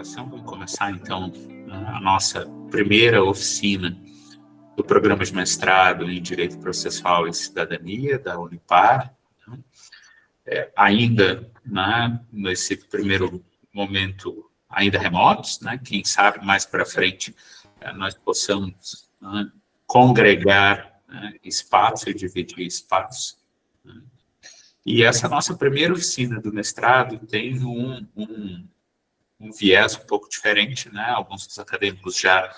participação. Vamos começar, então, a nossa primeira oficina do programa de mestrado em Direito Processual e Cidadania, da Unipar. Ainda, nesse primeiro momento, ainda remotos, quem sabe mais para frente nós possamos congregar espaço e dividir espaço. E essa nossa primeira oficina do mestrado tem um viés um pouco diferente, Alguns dos acadêmicos já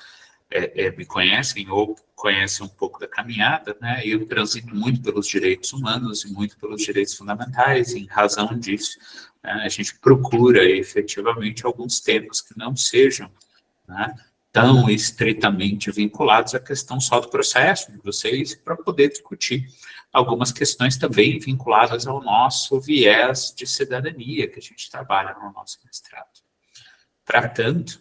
me conhecem ou conhecem um pouco da caminhada, Eu transito muito pelos direitos humanos e muito pelos direitos fundamentais, e em razão disso, a gente procura efetivamente alguns temas que não sejam tão estritamente vinculados à questão só do processo de vocês, para poder discutir algumas questões também vinculadas ao nosso viés de cidadania que a gente trabalha no nosso mestrado. Para tanto,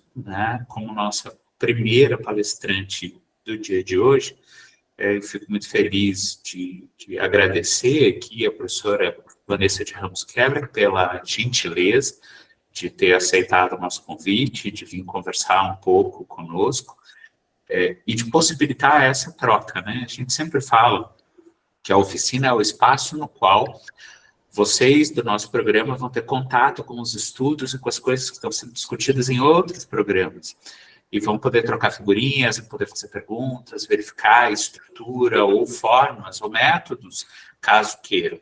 como nossa primeira palestrante do dia de hoje, eu fico muito feliz de agradecer aqui a professora Vanessa de Ramos Quebra pela gentileza de ter aceitado o nosso convite, de vir conversar um pouco conosco e de possibilitar essa troca, A gente sempre fala que a oficina é o espaço no qual vocês do nosso programa vão ter contato com os estudos e com as coisas que estão sendo discutidas em outros programas. E vão poder trocar figurinhas, poder fazer perguntas, verificar a estrutura ou formas ou métodos, caso queiram.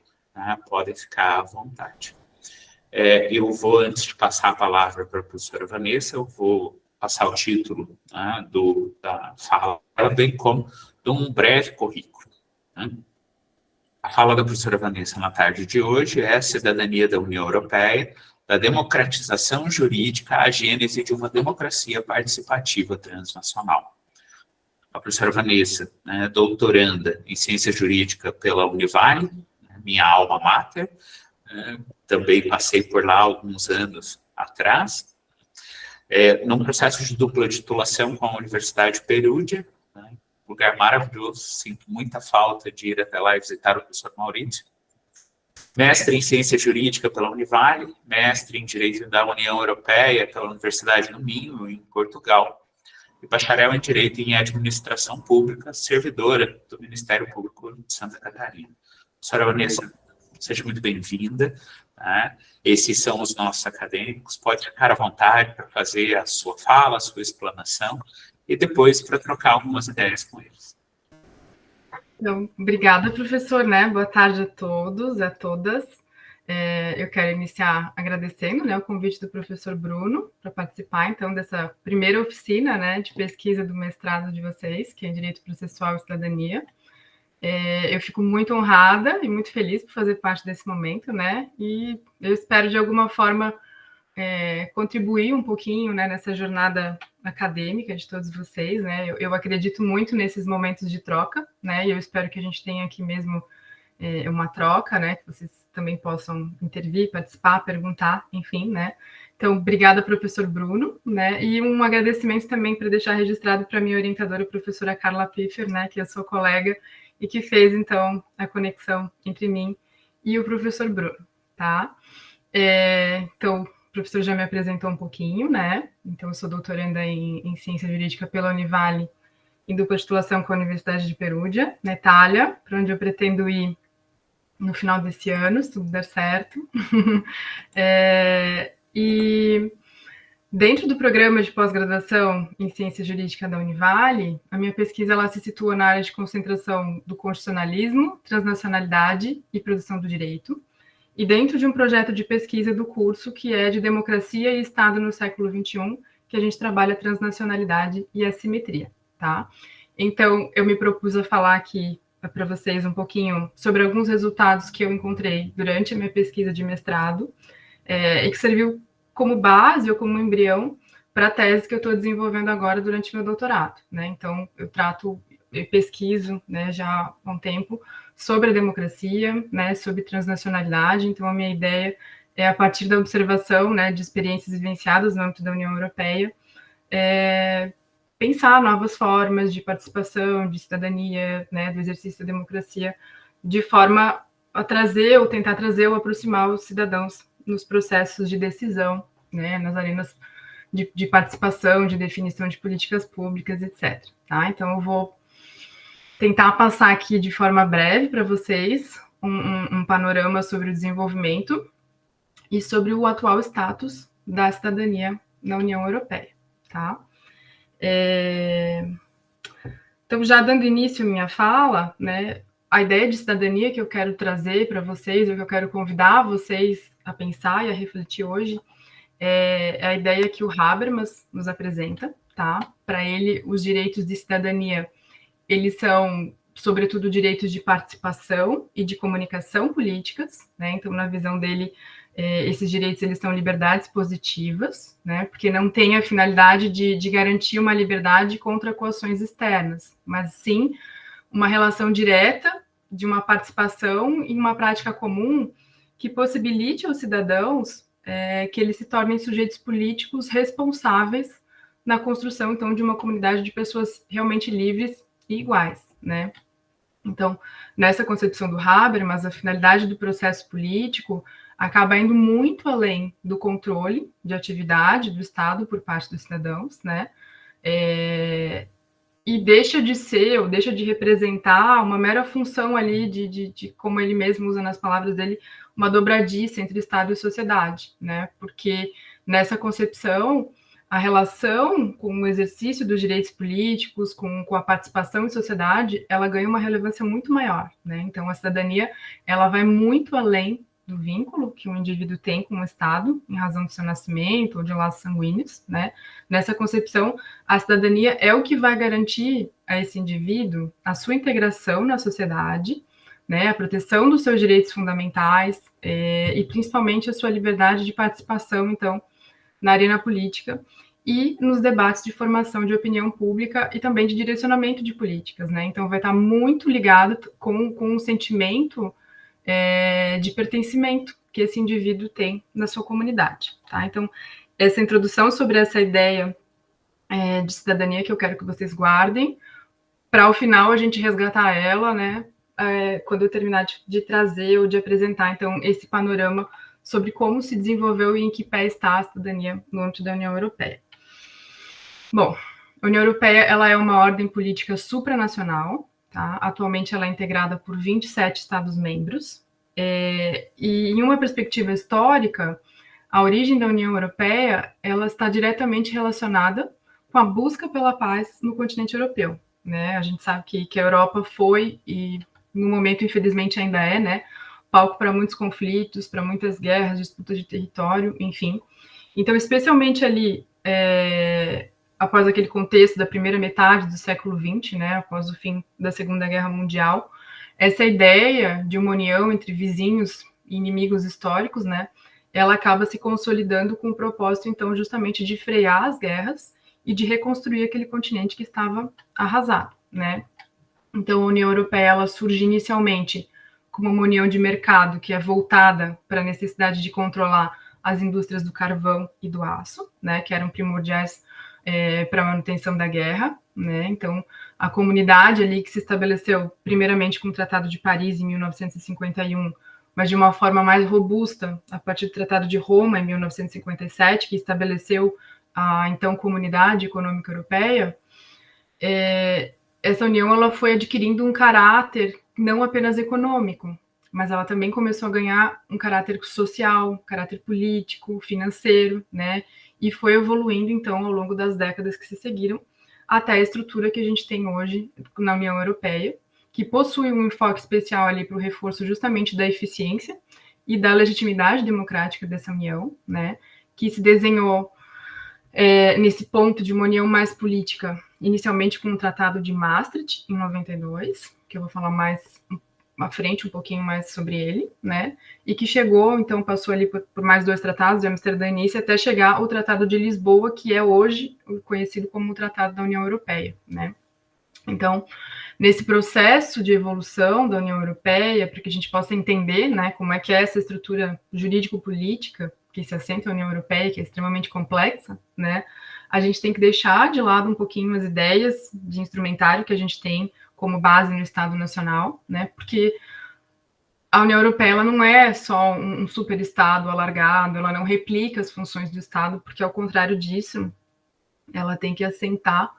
Podem ficar à vontade. Eu vou, antes de passar a palavra para a professora Vanessa, eu vou passar o título da fala, bem como de um breve currículo. A fala da professora Vanessa na tarde de hoje é a cidadania da União Europeia, da democratização jurídica à gênese de uma democracia participativa transnacional. A professora Vanessa é doutoranda em ciência jurídica pela Univale, minha alma mater, também passei por lá alguns anos atrás, num processo de dupla titulação com a Universidade de Perugia, lugar maravilhoso, sinto muita falta de ir até lá e visitar o professor Maurício. Mestre em Ciência Jurídica pela Univale, mestre em Direito da União Europeia pela Universidade do Minho, em Portugal, e bacharel em Direito em Administração Pública, servidora do Ministério Público de Santa Catarina. Professora Vanessa, seja muito bem-vinda. Esses são os nossos acadêmicos, pode ficar à vontade para fazer a sua fala, a sua explanação, e depois para trocar algumas ideias com eles. Então, obrigada, professor, Boa tarde a todos, a todas. Eu quero iniciar agradecendo, o convite do professor Bruno para participar, então, dessa primeira oficina, de pesquisa do mestrado de vocês, que é Direito Processual e Cidadania. Eu fico muito honrada e muito feliz por fazer parte desse momento, E eu espero, de alguma forma, contribuir um pouquinho nessa jornada acadêmica de todos vocês, Eu acredito muito nesses momentos de troca, E eu espero que a gente tenha aqui mesmo uma troca, que vocês também possam intervir, participar, perguntar, enfim, Então, obrigada, professor Bruno, E um agradecimento também para deixar registrado para a minha orientadora, a professora Carla Piffer, que é sua colega e que fez, então, a conexão entre mim e o professor Bruno, tá? Então, o professor já me apresentou um pouquinho, Então, eu sou doutoranda em Ciência Jurídica pela Univale, em dupla titulação com a Universidade de Perugia, na Itália, para onde eu pretendo ir no final desse ano, se tudo der certo. E dentro do programa de pós-graduação em Ciência Jurídica da Univale, a minha pesquisa ela se situa na área de concentração do constitucionalismo, transnacionalidade e produção do direito, e dentro de um projeto de pesquisa do curso que é de Democracia e Estado no século XXI, que a gente trabalha transnacionalidade e assimetria, tá? Então, eu me propus a falar aqui para vocês um pouquinho sobre alguns resultados que eu encontrei durante a minha pesquisa de mestrado, e que serviu como base ou como embrião para a tese que eu estou desenvolvendo agora durante meu doutorado, Então, eu pesquiso, já há um tempo, sobre a democracia, sobre transnacionalidade. Então, a minha ideia é, a partir da observação, de experiências vivenciadas no âmbito da União Europeia, pensar novas formas de participação, de cidadania, do exercício da democracia, de forma a trazer, ou tentar trazer, ou aproximar os cidadãos nos processos de decisão, nas arenas de participação, de definição de políticas públicas, etc. Tá? Então, eu vou tentar passar aqui de forma breve para vocês um panorama sobre o desenvolvimento e sobre o atual status da cidadania na União Europeia. Tá? Então, já dando início à minha fala, né, a ideia de cidadania que eu quero trazer para vocês, ou que eu quero convidar vocês a pensar e a refletir hoje, é a ideia que o Habermas nos apresenta, tá? Para ele, os direitos de cidadania, eles são, sobretudo, direitos de participação e de comunicação políticas, né? Então, na visão dele, esses direitos, eles são liberdades positivas, né? Porque não tem a finalidade de garantir uma liberdade contra coações externas, mas sim uma relação direta de uma participação em uma prática comum que possibilite aos cidadãos que eles se tornem sujeitos políticos responsáveis na construção, então, de uma comunidade de pessoas realmente livres e iguais, né? Então, nessa concepção do Habermas, a finalidade do processo político acaba indo muito além do controle de atividade do Estado por parte dos cidadãos, né? E deixa de ser, ou deixa de representar uma mera função ali de como ele mesmo usa nas palavras dele, uma dobradiça entre Estado e sociedade, né? Porque nessa concepção, a relação com o exercício dos direitos políticos, com a participação em sociedade, ela ganha uma relevância muito maior, né? Então, a cidadania, ela vai muito além do vínculo que um indivíduo tem com o Estado, em razão do seu nascimento ou de laços sanguíneos, né? Nessa concepção, a cidadania é o que vai garantir a esse indivíduo a sua integração na sociedade, né? A proteção dos seus direitos fundamentais e, principalmente, a sua liberdade de participação, então, na arena política e nos debates de formação de opinião pública e também de direcionamento de políticas, né? Então, vai estar muito ligado com o sentimento de pertencimento que esse indivíduo tem na sua comunidade, tá? Então, essa introdução sobre essa ideia de cidadania que eu quero que vocês guardem, para ao final a gente resgatar ela, né? Quando eu terminar de trazer ou de apresentar, então, esse panorama sobre como se desenvolveu e em que pé está a cidadania no âmbito da União Europeia. Bom, a União Europeia, ela é uma ordem política supranacional, tá? Atualmente ela é integrada por 27 Estados-membros, e em uma perspectiva histórica, a origem da União Europeia, ela está diretamente relacionada com a busca pela paz no continente europeu, né? A gente sabe que a Europa foi, e no momento, infelizmente, ainda é, né, palco para muitos conflitos, para muitas guerras, disputas de território, enfim. Então, especialmente ali, após aquele contexto da primeira metade do século XX, né, após o fim da Segunda Guerra Mundial, essa ideia de uma união entre vizinhos e inimigos históricos, né, ela acaba se consolidando com o propósito, então, justamente de frear as guerras e de reconstruir aquele continente que estava arrasado, né. Então, a União Europeia, ela surge inicialmente como uma união de mercado que é voltada para a necessidade de controlar as indústrias do carvão e do aço, né, que eram primordiais para a manutenção da guerra, né? Então, a comunidade ali que se estabeleceu primeiramente com o Tratado de Paris em 1951, mas de uma forma mais robusta a partir do Tratado de Roma em 1957, que estabeleceu a então Comunidade Econômica Europeia. Essa união ela foi adquirindo um caráter não apenas econômico, mas ela também começou a ganhar um caráter social, caráter político, financeiro, né? E foi evoluindo, então, ao longo das décadas que se seguiram, até a estrutura que a gente tem hoje na União Europeia, que possui um enfoque especial ali para o reforço justamente da eficiência e da legitimidade democrática dessa união, né? Que se desenhou nesse ponto de uma união mais política, inicialmente com o Tratado de Maastricht, em 92, que eu vou falar mais à frente um pouquinho mais sobre ele, né? E que chegou, então, passou ali por mais 2 tratados, de Amsterdã e Nice, até chegar ao Tratado de Lisboa, que é hoje conhecido como o Tratado da União Europeia, né? Então, nesse processo de evolução da União Europeia, para que a gente possa entender, né, como é que é essa estrutura jurídico-política que se assenta na União Europeia, que é extremamente complexa, né, a gente tem que deixar de lado um pouquinho as ideias de instrumentário que a gente tem como base no Estado Nacional, né, porque a União Europeia ela não é só um superestado alargado, ela não replica as funções do Estado, porque, ao contrário disso, ela tem que assentar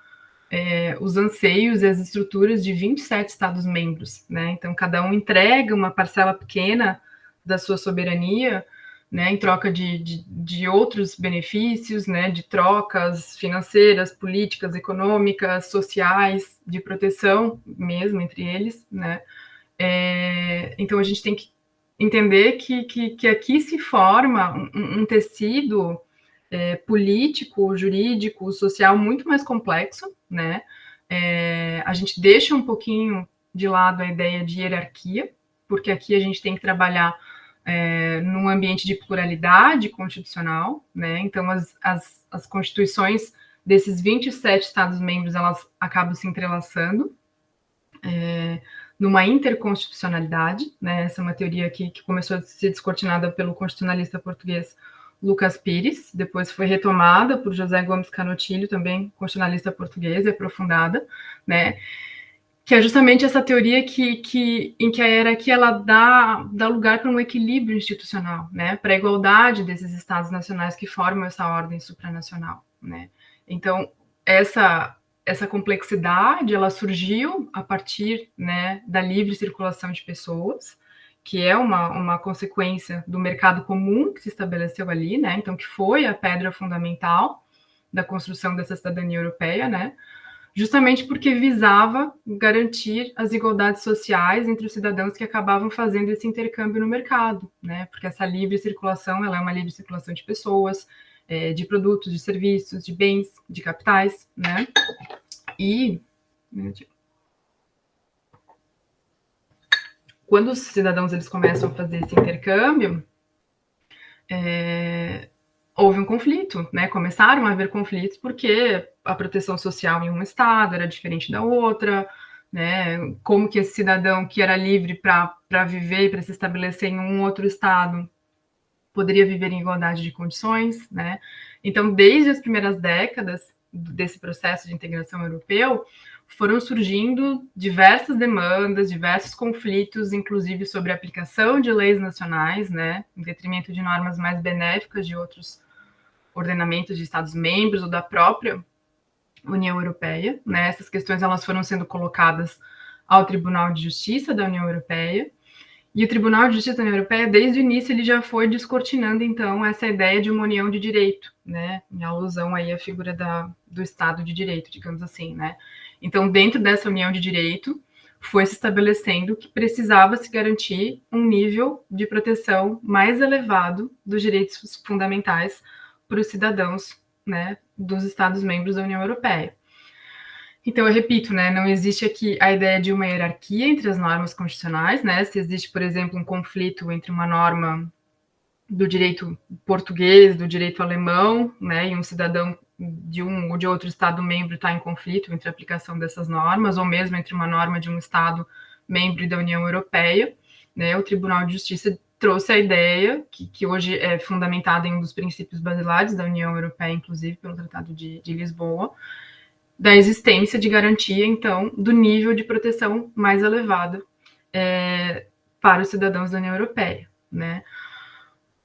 os anseios e as estruturas de 27 Estados-membros, né? Então, cada um entrega uma parcela pequena da sua soberania, né, em troca de outros benefícios, né, de trocas financeiras, políticas, econômicas, sociais, de proteção mesmo entre eles, né? Então, a gente tem que entender que aqui se forma um tecido político, jurídico, social muito mais complexo, né? A gente deixa um pouquinho de lado a ideia de hierarquia, porque aqui a gente tem que trabalhar num ambiente de pluralidade constitucional, né? Então, as constituições desses 27 Estados-membros, elas acabam se entrelaçando numa interconstitucionalidade, né? Essa é uma teoria que começou a ser descortinada pelo constitucionalista português Lucas Pires, depois foi retomada por José Gomes Canotilho, também constitucionalista português, e aprofundada, né? Que é justamente essa teoria em que a hierarquia ela dá lugar para um equilíbrio institucional, né? Para a igualdade desses estados nacionais que formam essa ordem supranacional, né? Então, essa complexidade ela surgiu a partir, né, da livre circulação de pessoas, que é uma consequência do mercado comum que se estabeleceu ali, né? Então, que foi a pedra fundamental da construção dessa cidadania europeia, né? Justamente porque visava garantir as igualdades sociais entre os cidadãos que acabavam fazendo esse intercâmbio no mercado, né? Porque essa livre circulação, ela é uma livre circulação de pessoas, de produtos, de serviços, de bens, de capitais, né? E quando os cidadãos eles começam a fazer esse intercâmbio, houve um conflito, né? Começaram a haver conflitos porque a proteção social em um estado era diferente da outra, né? Como que esse cidadão que era livre para viver e para se estabelecer em um outro estado poderia viver em igualdade de condições, né? Então, desde as primeiras décadas desse processo de integração europeu, foram surgindo diversas demandas, diversos conflitos, inclusive sobre a aplicação de leis nacionais, né, em detrimento de normas mais benéficas de outros ordenamentos de Estados-membros ou da própria União Europeia, né? Essas questões elas foram sendo colocadas ao Tribunal de Justiça da União Europeia, e o Tribunal de Justiça da União Europeia, desde o início, ele já foi descortinando, então, essa ideia de uma união de direito, né? Em alusão aí à figura do Estado de Direito, digamos assim, né? Então, dentro dessa união de direito, foi se estabelecendo que precisava se garantir um nível de proteção mais elevado dos direitos fundamentais para os cidadãos, né, dos Estados-membros da União Europeia. Então, eu repito, né, não existe aqui a ideia de uma hierarquia entre as normas constitucionais, né? Se existe, por exemplo, um conflito entre uma norma do direito português, do direito alemão, né, e um cidadão de um ou de outro Estado-membro está em conflito entre a aplicação dessas normas, ou mesmo entre uma norma de um Estado-membro da União Europeia, né, o Tribunal de Justiça trouxe a ideia, que hoje é fundamentada em um dos princípios basilares da União Europeia, inclusive pelo Tratado de Lisboa, da existência de garantia, então, do nível de proteção mais elevado para os cidadãos da União Europeia, né?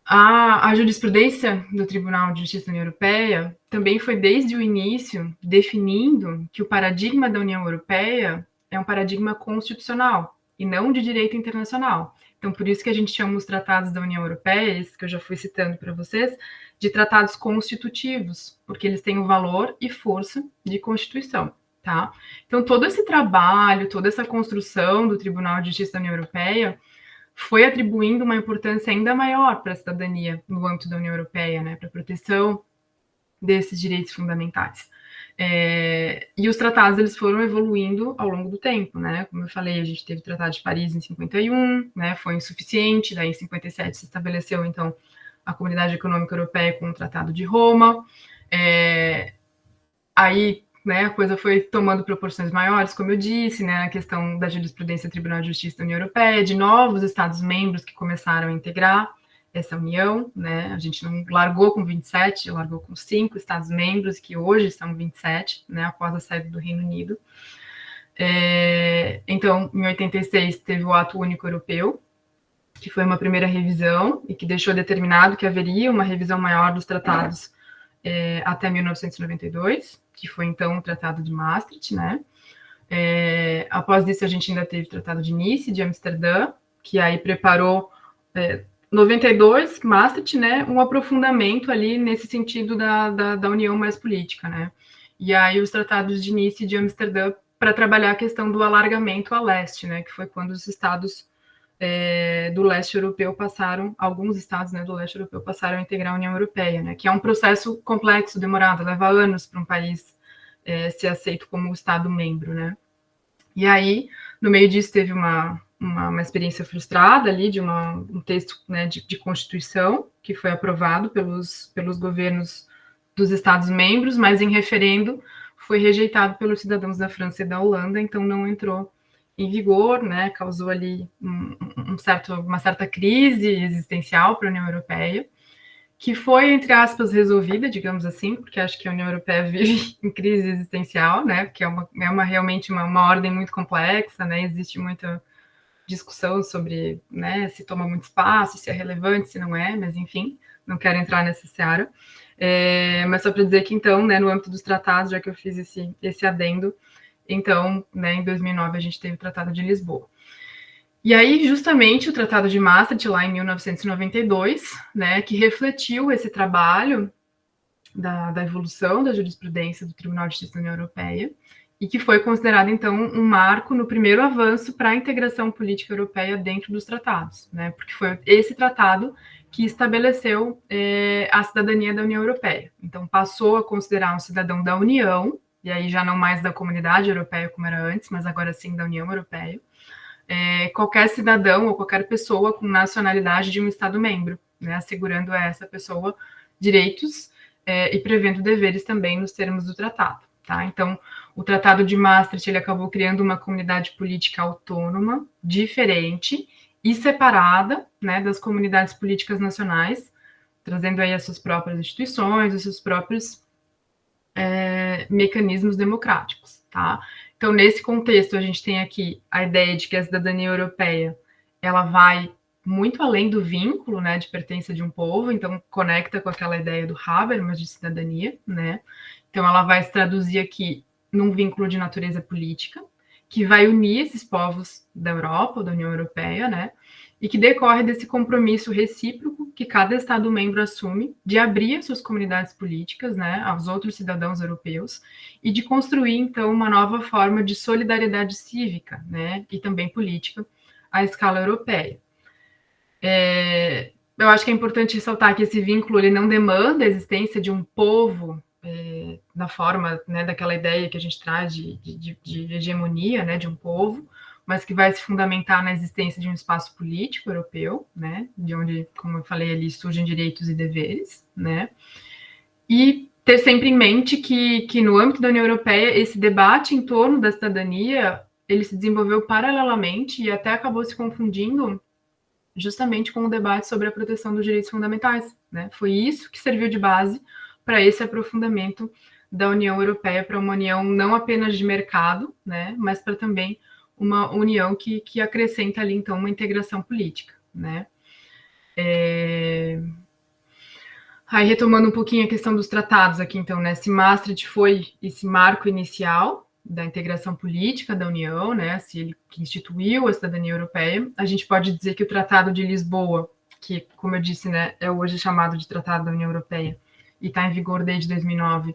A jurisprudência do Tribunal de Justiça da União Europeia também foi, desde o início, definindo que o paradigma da União Europeia é um paradigma constitucional e não de direito internacional. Então, por isso que a gente chama os tratados da União Europeia, esses que eu já fui citando para vocês, de tratados constitutivos, porque eles têm o valor e força de Constituição, tá? Então, todo esse trabalho, toda essa construção do Tribunal de Justiça da União Europeia foi atribuindo uma importância ainda maior para a cidadania no âmbito da União Europeia, né, para a proteção desses direitos fundamentais. E os tratados eles foram evoluindo ao longo do tempo, né? Como eu falei, a gente teve o Tratado de Paris em 51, né? Foi insuficiente, daí em 57 se estabeleceu, então, a Comunidade Econômica Europeia com o Tratado de Roma. Aí, né, a coisa foi tomando proporções maiores, como eu disse, né, a questão da jurisprudência do Tribunal de Justiça da União Europeia, de novos Estados-membros que começaram a integrar essa união, né? A gente não largou com 27, largou com 5 Estados-membros, que hoje são 27, né, após a saída do Reino Unido. Então, em 86, teve o Ato Único Europeu, que foi uma primeira revisão e que deixou determinado que haveria uma revisão maior dos tratados até 1992, que foi então o Tratado de Maastricht, né? Após isso, a gente ainda teve o Tratado de Nice, de Amsterdã, que aí preparou 92, Maastricht, né? Um aprofundamento ali nesse sentido da união mais política, né? E aí os tratados de Nice e de Amsterdã para trabalhar a questão do alargamento a leste, né? Que foi quando os estados do leste europeu passaram, alguns estados, né, do leste europeu passaram a integrar a União Europeia, né? Que é um processo complexo, demorado, leva anos para um país ser aceito como Estado membro, né? E aí, no meio disso, teve uma experiência frustrada ali de um texto, né, de Constituição que foi aprovado pelos governos dos Estados-membros, mas em referendo foi rejeitado pelos cidadãos da França e da Holanda, então não entrou em vigor, né, causou ali uma certa crise existencial para a União Europeia, que foi, entre aspas, resolvida, digamos assim, porque acho que a União Europeia vive em crise existencial, né, porque realmente uma ordem muito complexa, né, existe muita discussão sobre, né, se toma muito espaço, se é relevante, se não é, mas enfim, não quero entrar nessa seara. Mas só para dizer que, então, né, no âmbito dos tratados, já que eu fiz esse adendo, então, né, em 2009 a gente teve o Tratado de Lisboa. E aí, justamente, o Tratado de Maastricht, lá em 1992, né, que refletiu esse trabalho da evolução da jurisprudência do Tribunal de Justiça da União Europeia, e que foi considerado, então, um marco no primeiro avanço para a integração política europeia dentro dos tratados, né, porque foi esse tratado que estabeleceu a cidadania da União Europeia. Então, passou a considerar um cidadão da União, e aí já não mais da Comunidade Europeia como era antes, mas agora sim da União Europeia, qualquer cidadão ou qualquer pessoa com nacionalidade de um Estado-membro, né, assegurando a essa pessoa direitos e prevendo deveres também nos termos do tratado. Tá? Então, o Tratado de Maastricht ele acabou criando uma comunidade política autônoma, diferente e separada, né, das comunidades políticas nacionais, trazendo aí as suas próprias instituições, os seus próprios mecanismos democráticos, tá? Então, nesse contexto, a gente tem aqui a ideia de que a cidadania europeia, ela vai muito além do vínculo, né, de pertença de um povo, então conecta com aquela ideia do Habermas de cidadania, né? Então, ela vai se traduzir aqui num vínculo de natureza política, que vai unir esses povos da Europa, ou da União Europeia, né? E que decorre desse compromisso recíproco que cada Estado-membro assume de abrir as suas comunidades políticas, né, aos outros cidadãos europeus e de construir, então, uma nova forma de solidariedade cívica, né, e também política à escala europeia. Eu acho que é importante ressaltar que esse vínculo ele não demanda a existência de um povo na forma, né, daquela ideia que a gente traz de hegemonia, né, de um povo, mas que vai se fundamentar na existência de um espaço político europeu, né, de onde, como eu falei ali, surgem direitos e deveres, né, e ter sempre em mente que no âmbito da União Europeia, esse debate em torno da cidadania, ele se desenvolveu paralelamente e até acabou se confundindo justamente com o debate sobre a proteção dos direitos fundamentais, né, foi isso que serviu de base para esse aprofundamento da União Europeia, para uma união não apenas de mercado, né, mas para também uma união que acrescenta ali, então, uma integração política, né. Aí, retomando um pouquinho a questão dos tratados aqui, então, né, se Maastricht foi esse marco inicial da integração política da União, né, se ele que instituiu a cidadania europeia, a gente pode dizer que o Tratado de Lisboa, que, como eu disse, né, é hoje chamado de Tratado da União Europeia, e está em vigor desde 2009,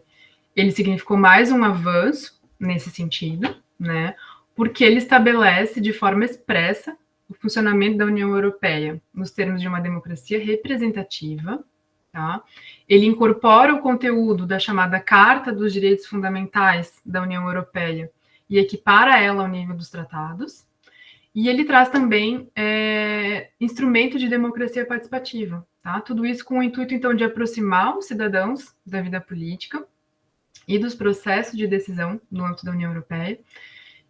ele significou mais um avanço nesse sentido, né, porque ele estabelece de forma expressa o funcionamento da União Europeia nos termos de uma democracia representativa, tá? Ele incorpora o conteúdo da chamada Carta dos Direitos Fundamentais da União Europeia e equipara ela ao nível dos tratados, e ele traz também instrumento de democracia participativa, tá? Tudo isso com o intuito, então, de aproximar os cidadãos da vida política e dos processos de decisão no âmbito da União Europeia,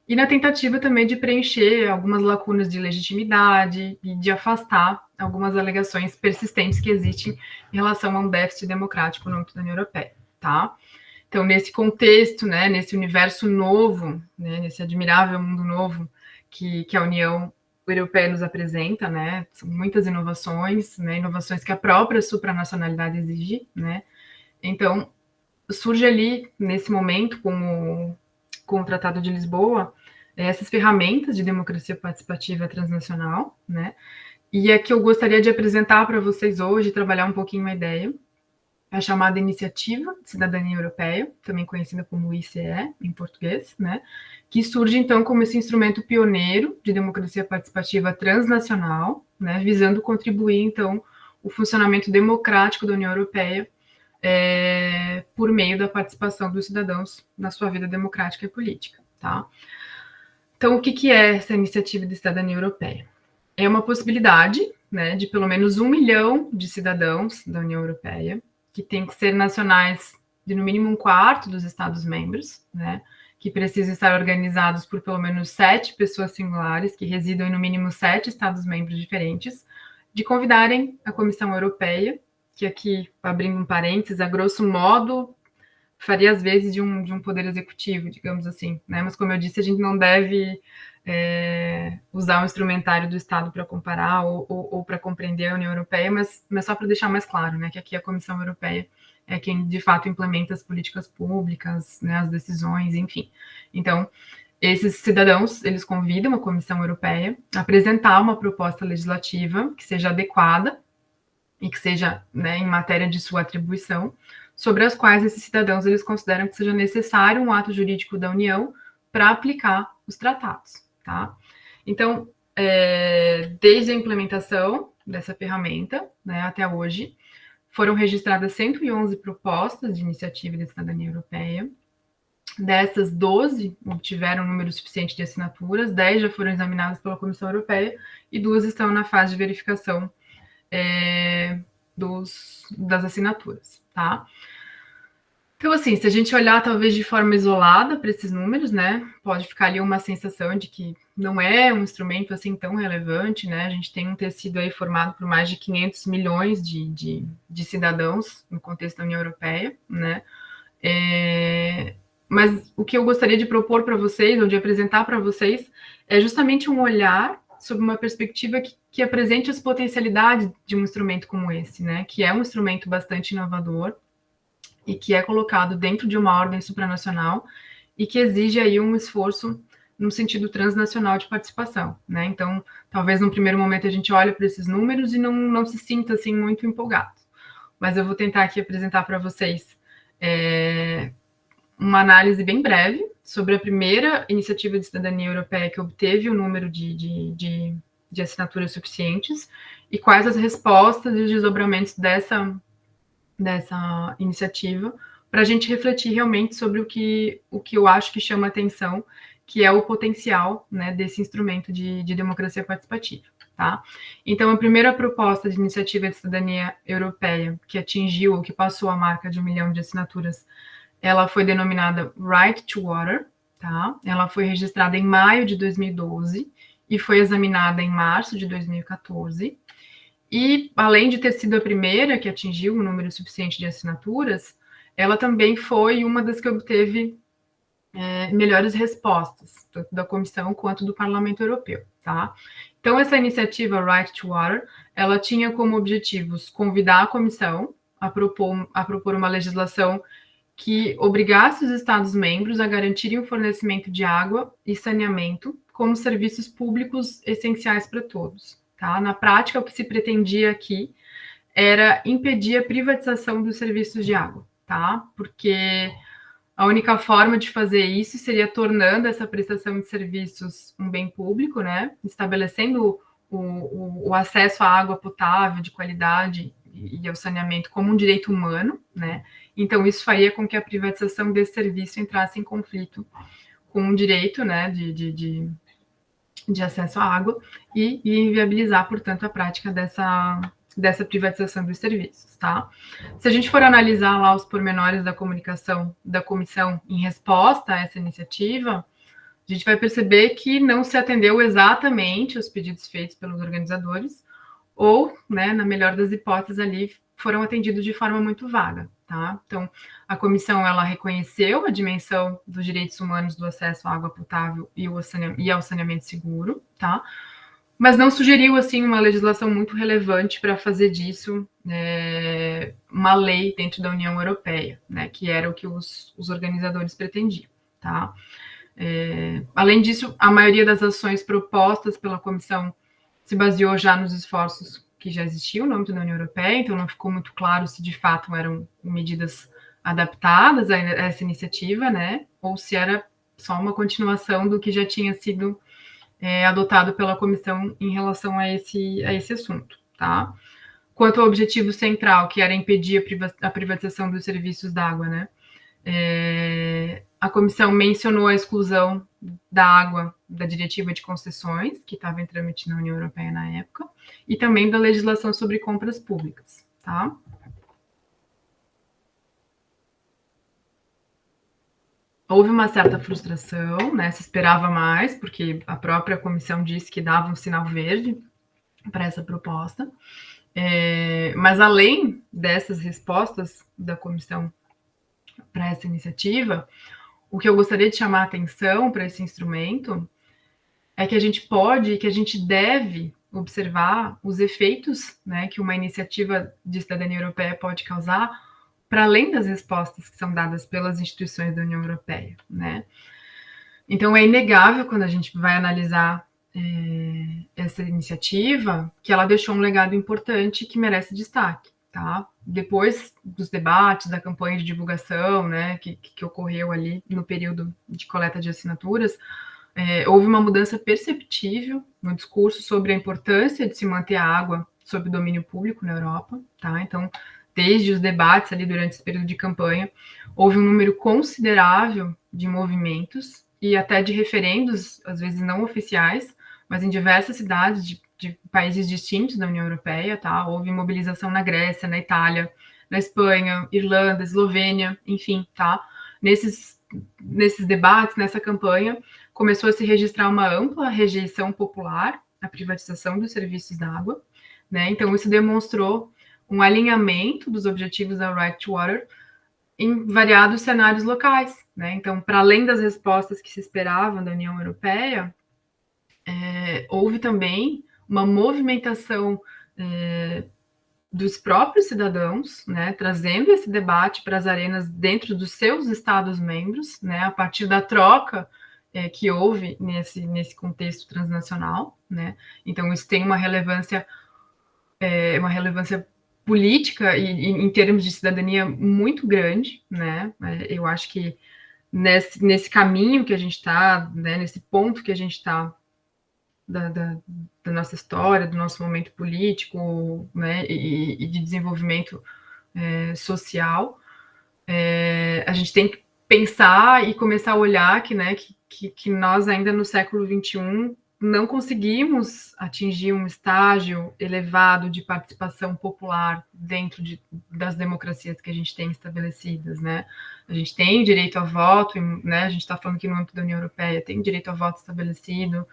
e na tentativa também de preencher algumas lacunas de legitimidade e de afastar algumas alegações persistentes que existem em relação a um déficit democrático no âmbito da União Europeia, tá? Então, nesse contexto, né, nesse universo novo, né, nesse admirável mundo novo que a União Europeia nos apresenta, né? São muitas inovações, né? Inovações que a própria supranacionalidade exige, né? Então, surge ali, nesse momento, com o Tratado de Lisboa, essas ferramentas de democracia participativa transnacional, né? E é que eu gostaria de apresentar para vocês hoje, trabalhar um pouquinho a ideia, a chamada Iniciativa de Cidadania Europeia, também conhecida como ICE, em português, né? Que surge, então, como esse instrumento pioneiro de democracia participativa transnacional, né? Visando contribuir, então, o funcionamento democrático da União Europeia por meio da participação dos cidadãos na sua vida democrática e política, tá? Então, o que é essa Iniciativa de Cidadania Europeia? É uma possibilidade, né, de pelo menos 1 milhão de cidadãos da União Europeia, que tem que ser nacionais de no mínimo 1/4 dos Estados-membros, né, que precisam estar organizados por pelo menos 7 pessoas singulares, que residam em no mínimo 7 Estados-membros diferentes, de convidarem a Comissão Europeia, que aqui, abrindo um parênteses, a grosso modo, faria às vezes de um poder executivo, digamos assim, né? Mas como eu disse, a gente não deve usar o instrumentário do Estado para comparar ou para compreender a União Europeia, mas só para deixar mais claro, né, que aqui a Comissão Europeia é quem de fato implementa as políticas públicas, né, as decisões, enfim. Então, esses cidadãos, eles convidam a Comissão Europeia a apresentar uma proposta legislativa que seja adequada e que seja, né, em matéria de sua atribuição, sobre as quais esses cidadãos eles consideram que seja necessário um ato jurídico da União para aplicar os tratados, tá? Então, desde a implementação dessa ferramenta, né, até hoje, foram registradas 111 propostas de iniciativa de cidadania europeia. Dessas, 12 obtiveram um número suficiente de assinaturas, 10 já foram examinadas pela Comissão Europeia e 2 estão na fase de verificação das assinaturas, tá? Então, assim, se a gente olhar talvez de forma isolada para esses números, né, pode ficar ali uma sensação de que não é um instrumento assim tão relevante, né? A gente tem um tecido aí formado por mais de 500 milhões de cidadãos no contexto da União Europeia, né? Mas o que eu gostaria de propor para vocês, ou de apresentar para vocês, é justamente um olhar sob uma perspectiva que apresente as potencialidades de um instrumento como esse, né? Que é um instrumento bastante inovador e que é colocado dentro de uma ordem supranacional e que exige aí um esforço no sentido transnacional de participação, né? Então, talvez num primeiro momento a gente olhe para esses números e não se sinta assim muito empolgado. Mas eu vou tentar aqui apresentar para vocês uma análise bem breve sobre a primeira iniciativa de cidadania europeia que obteve o número de assinaturas suficientes e quais as respostas e os desdobramentos dessa iniciativa, para a gente refletir realmente sobre o que eu acho que chama atenção, que é o potencial, né, desse instrumento de democracia participativa, tá? Então, a primeira proposta de iniciativa de cidadania europeia que atingiu ou que passou a marca de 1 milhão de assinaturas, ela foi denominada Right to Water, tá? Ela foi registrada em maio de 2012 e foi examinada em março de 2014. E, além de ter sido a primeira que atingiu um número suficiente de assinaturas, ela também foi uma das que obteve melhores respostas, tanto da Comissão quanto do Parlamento Europeu, tá? Então, essa iniciativa Right to Water, ela tinha como objetivos convidar a Comissão a propor uma legislação que obrigasse os Estados-membros a garantirem o fornecimento de água e saneamento como serviços públicos essenciais para todos. Tá? Na prática, o que se pretendia aqui era impedir a privatização dos serviços de água, tá? Porque a única forma de fazer isso seria tornando essa prestação de serviços um bem público, né? Estabelecendo o acesso à água potável de qualidade e ao saneamento como um direito humano, né? Então, isso faria com que a privatização desse serviço entrasse em conflito com o direito, né, de acesso à água e inviabilizar, portanto, a prática dessa privatização dos serviços, tá? Se a gente for analisar lá os pormenores da comunicação da comissão em resposta a essa iniciativa, a gente vai perceber que não se atendeu exatamente aos pedidos feitos pelos organizadores ou, né, na melhor das hipóteses ali, foram atendidos de forma muito vaga, tá? Então, a comissão, ela reconheceu a dimensão dos direitos humanos do acesso à água potável e ao saneamento seguro, tá? mas não sugeriu assim uma legislação muito relevante para fazer disso uma lei dentro da União Europeia, né, que era o que os organizadores pretendiam, tá? Além disso, a maioria das ações propostas pela comissão se baseou já nos esforços que já existiam no âmbito da União Europeia, então não ficou muito claro se de fato eram medidas adaptadas a essa iniciativa, né, ou se era só uma continuação do que já tinha sido adotado pela comissão em relação a esse assunto, tá? Quanto ao objetivo central, que era impedir a privatização dos serviços d'água, né? A comissão mencionou a exclusão da água da diretiva de concessões, que estava em trâmite na União Europeia na época, e também da legislação sobre compras públicas, tá? Houve uma certa frustração, né? Se esperava mais, porque a própria comissão disse que dava um sinal verde para essa proposta. Mas além dessas respostas da comissão para essa iniciativa, o que eu gostaria de chamar a atenção para esse instrumento é que a gente pode e que a gente deve observar os efeitos, né, que uma iniciativa de cidadania europeia pode causar para além das respostas que são dadas pelas instituições da União Europeia, né? Então, é inegável, quando a gente vai analisar essa iniciativa, que ela deixou um legado importante que merece destaque, tá? Depois dos debates, da campanha de divulgação, né, que ocorreu ali no período de coleta de assinaturas, houve uma mudança perceptível no discurso sobre a importância de se manter a água sob domínio público na Europa, tá? Então, desde os debates ali durante esse período de campanha, houve um número considerável de movimentos e até de referendos, às vezes não oficiais, mas em diversas cidades de países distintos da União Europeia, tá? Houve mobilização na Grécia, na Itália, na Espanha, Irlanda, Eslovênia, enfim, tá? Nesses debates, nessa campanha, começou a se registrar uma ampla rejeição popular à privatização dos serviços d'água, né? Então, isso demonstrou um alinhamento dos objetivos da Right to Water em variados cenários locais, né? Então, para além das respostas que se esperavam da União Europeia, houve também uma movimentação dos próprios cidadãos, né, trazendo esse debate para as arenas dentro dos seus Estados-membros, né, a partir da troca que houve nesse contexto transnacional, né? Então, isso tem uma relevância política e em termos de cidadania muito grande, né? Eu acho que nesse caminho que a gente está, né, nesse ponto que a gente está da nossa história, do nosso momento político, né, e de desenvolvimento social, a gente tem que pensar e começar a olhar que nós ainda no século XXI não conseguimos atingir um estágio elevado de participação popular dentro das democracias que a gente tem estabelecidas, né? A gente tem direito ao voto, né? A gente está falando aqui no âmbito da União Europeia, tem direito ao voto estabelecido,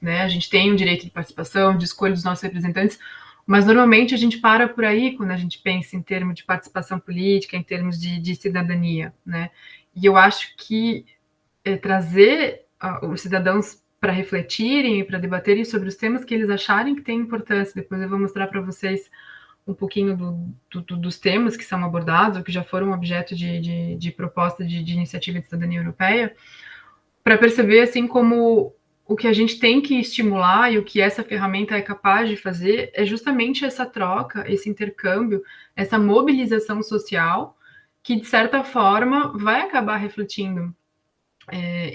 né? A gente tem um direito de participação, de escolha dos nossos representantes, mas normalmente a gente para por aí quando a gente pensa em termos de participação política, em termos de cidadania, né? E eu acho que trazer os cidadãos para refletirem e para debaterem sobre os temas que eles acharem que têm importância. Depois eu vou mostrar para vocês um pouquinho dos temas que são abordados ou que já foram objeto de proposta de iniciativa de cidadania europeia, para perceber assim como o que a gente tem que estimular e o que essa ferramenta é capaz de fazer é justamente essa troca, esse intercâmbio, essa mobilização social que, de certa forma, vai acabar refletindo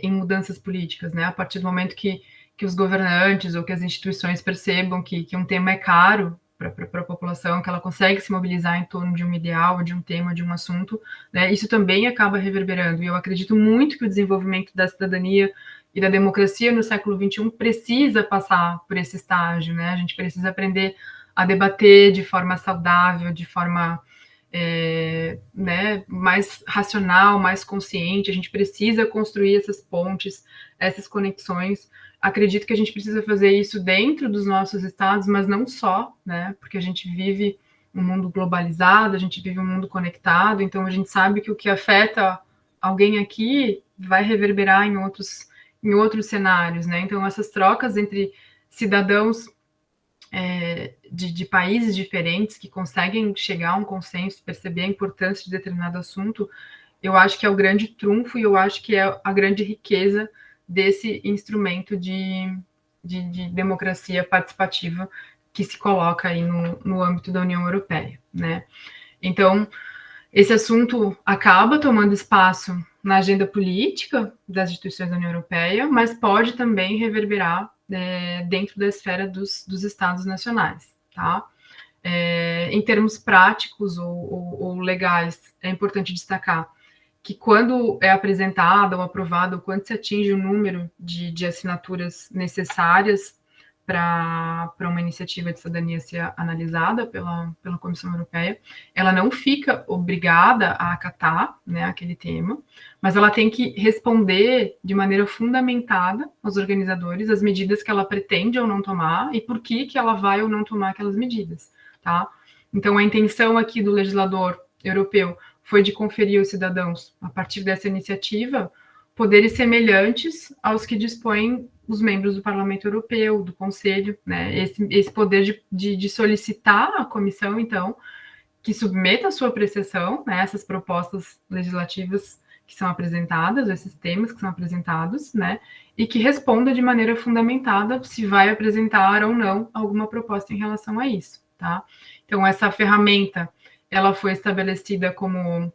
em mudanças políticas, né? A partir do momento que os governantes ou que as instituições percebam que um tema é caro para a população, que ela consegue se mobilizar em torno de um ideal, de um tema, de um assunto, né? Isso também acaba reverberando. E eu acredito muito que o desenvolvimento da cidadania e da democracia no século XXI precisa passar por esse estágio, né? A gente precisa aprender a debater de forma saudável, de forma né, mais racional, mais consciente. A gente precisa construir essas pontes, essas conexões. Acredito que a gente precisa fazer isso dentro dos nossos estados, mas não só, né? Porque a gente vive um mundo globalizado, a gente vive um mundo conectado, então a gente sabe que o que afeta alguém aqui vai reverberar em outros cenários, né? Então essas trocas entre cidadãos de países diferentes que conseguem chegar a um consenso, perceber a importância de determinado assunto, eu acho que é o grande trunfo e eu acho que é a grande riqueza desse instrumento de democracia participativa que se coloca aí no âmbito da União Europeia, né? Então, esse assunto acaba tomando espaço na agenda política das instituições da União Europeia, mas pode também reverberar dentro da esfera dos Estados nacionais, tá? Em termos práticos ou legais, é importante destacar que quando é apresentada ou aprovada, ou quando se atinge o número de assinaturas necessárias para uma iniciativa de cidadania ser analisada pela Comissão Europeia, ela não fica obrigada a acatar, né, aquele tema, mas ela tem que responder de maneira fundamentada aos organizadores as medidas que ela pretende ou não tomar e por que ela vai ou não tomar aquelas medidas, tá? Então, a intenção aqui do legislador europeu foi de conferir aos cidadãos, a partir dessa iniciativa, poderes semelhantes aos que dispõem os membros do Parlamento Europeu, do Conselho, né? Esse poder de solicitar à Comissão, então, que submeta a sua apreciação, né, essas propostas legislativas que são apresentadas, esses temas que são apresentados, né, e que responda de maneira fundamentada se vai apresentar ou não alguma proposta em relação a isso, tá? Então, essa ferramenta, ela foi estabelecida como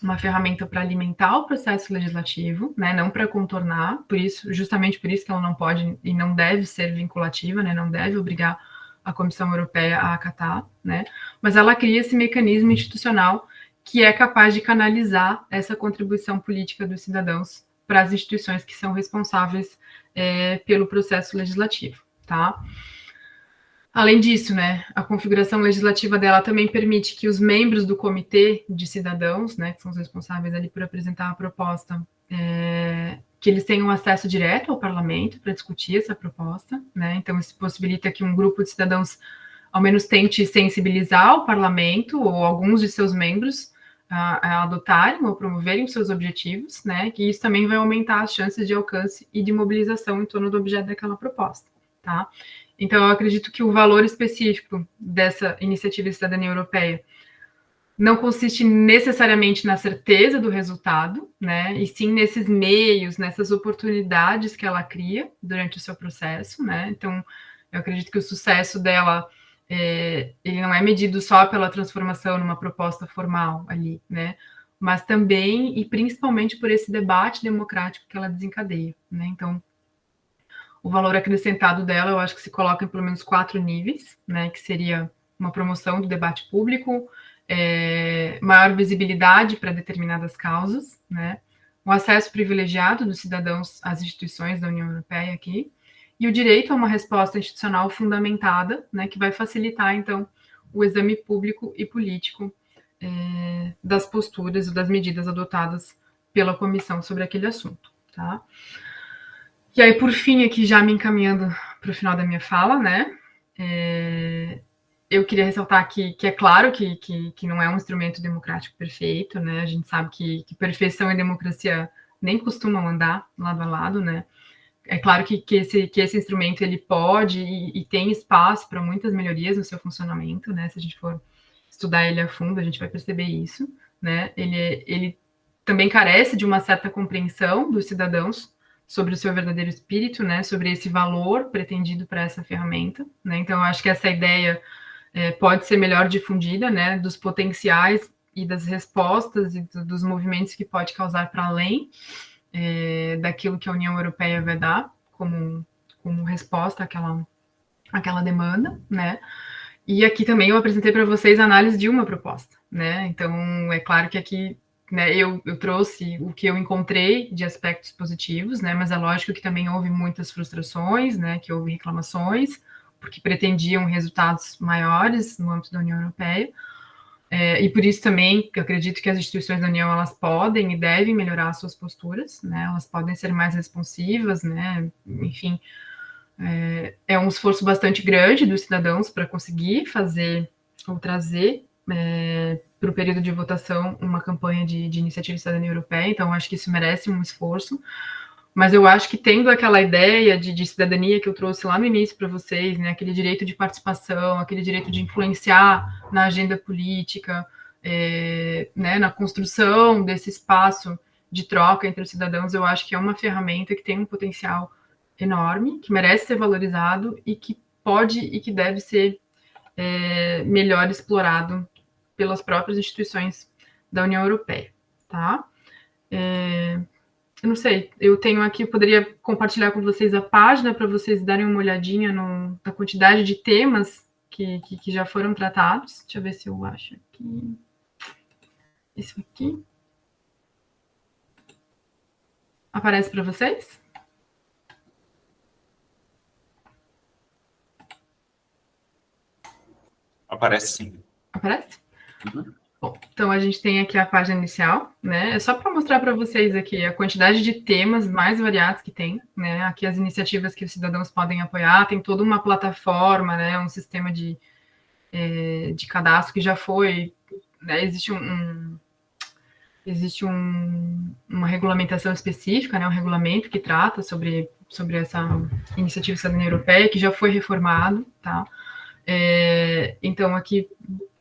uma ferramenta para alimentar o processo legislativo, né, não para contornar, justamente por isso que ela não pode e não deve ser vinculativa, né, não deve obrigar a Comissão Europeia a acatar, né, mas ela cria esse mecanismo institucional que é capaz de canalizar essa contribuição política dos cidadãos para as instituições que são responsáveis pelo processo legislativo, tá? Além disso, né, a configuração legislativa dela também permite que os membros do comitê de cidadãos, né, que são os responsáveis ali por apresentar a proposta, que eles tenham acesso direto ao parlamento para discutir essa proposta, né, então isso possibilita que um grupo de cidadãos ao menos tente sensibilizar o parlamento ou alguns de seus membros a adotarem ou promoverem os seus objetivos, né, que isso também vai aumentar as chances de alcance e de mobilização em torno do objeto daquela proposta, tá? Então, eu acredito que o valor específico dessa iniciativa de cidadania europeia não consiste necessariamente na certeza do resultado, né, e sim nesses meios, nessas oportunidades que ela cria durante o seu processo, né. Então, eu acredito que o sucesso dela, ele não é medido só pela transformação numa proposta formal ali, né, mas também e principalmente por esse debate democrático que ela desencadeia, né. Então, o valor acrescentado dela, eu acho que se coloca em pelo menos 4 níveis, né, que seria uma promoção do debate público, maior visibilidade para determinadas causas, né, um acesso privilegiado dos cidadãos às instituições da União Europeia aqui, e o direito a uma resposta institucional fundamentada, né, que vai facilitar, então, o exame público e político das posturas e das medidas adotadas pela comissão sobre aquele assunto, tá? E aí, por fim, aqui já me encaminhando para o final da minha fala, né, eu queria ressaltar que é claro que não é um instrumento democrático perfeito, né, a gente sabe que perfeição e democracia nem costumam andar lado a lado, né, é claro que esse instrumento ele pode e tem espaço para muitas melhorias no seu funcionamento, né, se a gente for estudar ele a fundo, a gente vai perceber isso, né, ele também carece de uma certa compreensão dos cidadãos sobre o seu verdadeiro espírito, né, sobre esse valor pretendido para essa ferramenta, né, então eu acho que essa ideia pode ser melhor difundida, né, dos potenciais e das respostas e dos movimentos que pode causar para além daquilo que a União Europeia vai dar como resposta àquela demanda, né, e aqui também eu apresentei para vocês a análise de uma proposta, né, então é claro que aqui, né, eu trouxe o que eu encontrei de aspectos positivos, né, mas é lógico que também houve muitas frustrações, né, que houve reclamações, porque pretendiam resultados maiores no âmbito da União Europeia, e por isso também eu acredito que as instituições da União, elas podem e devem melhorar suas posturas, né, elas podem ser mais responsivas, né, enfim, é um esforço bastante grande dos cidadãos para conseguir fazer ou trazer para o período de votação uma campanha de iniciativa de cidadania europeia, então acho que isso merece um esforço, Mas eu acho que tendo aquela ideia de cidadania que eu trouxe lá no início para vocês, né, aquele direito de participação, aquele direito de influenciar na agenda política, né, na construção desse espaço de troca entre os cidadãos, eu acho que é uma ferramenta que tem um potencial enorme, que merece ser valorizado e que pode e que deve ser melhor explorado pelas próprias instituições da União Europeia, tá? Eu não sei, eu tenho aqui, eu poderia compartilhar com vocês a página para vocês darem uma olhadinha na quantidade de temas que já foram tratados. Deixa eu ver se eu acho aqui. Isso aqui. Aparece para vocês? Aparece sim. Aparece? Bom, então a gente tem aqui a página inicial, né? É só para mostrar para vocês aqui a quantidade de temas mais variados que tem, né? Aqui as iniciativas que os cidadãos podem apoiar, tem toda uma plataforma, né? Um sistema de cadastro que já foi, né? Existe uma regulamentação específica, né? Um regulamento que trata sobre essa iniciativa cidadania europeia, que já foi reformado, tá? Então aqui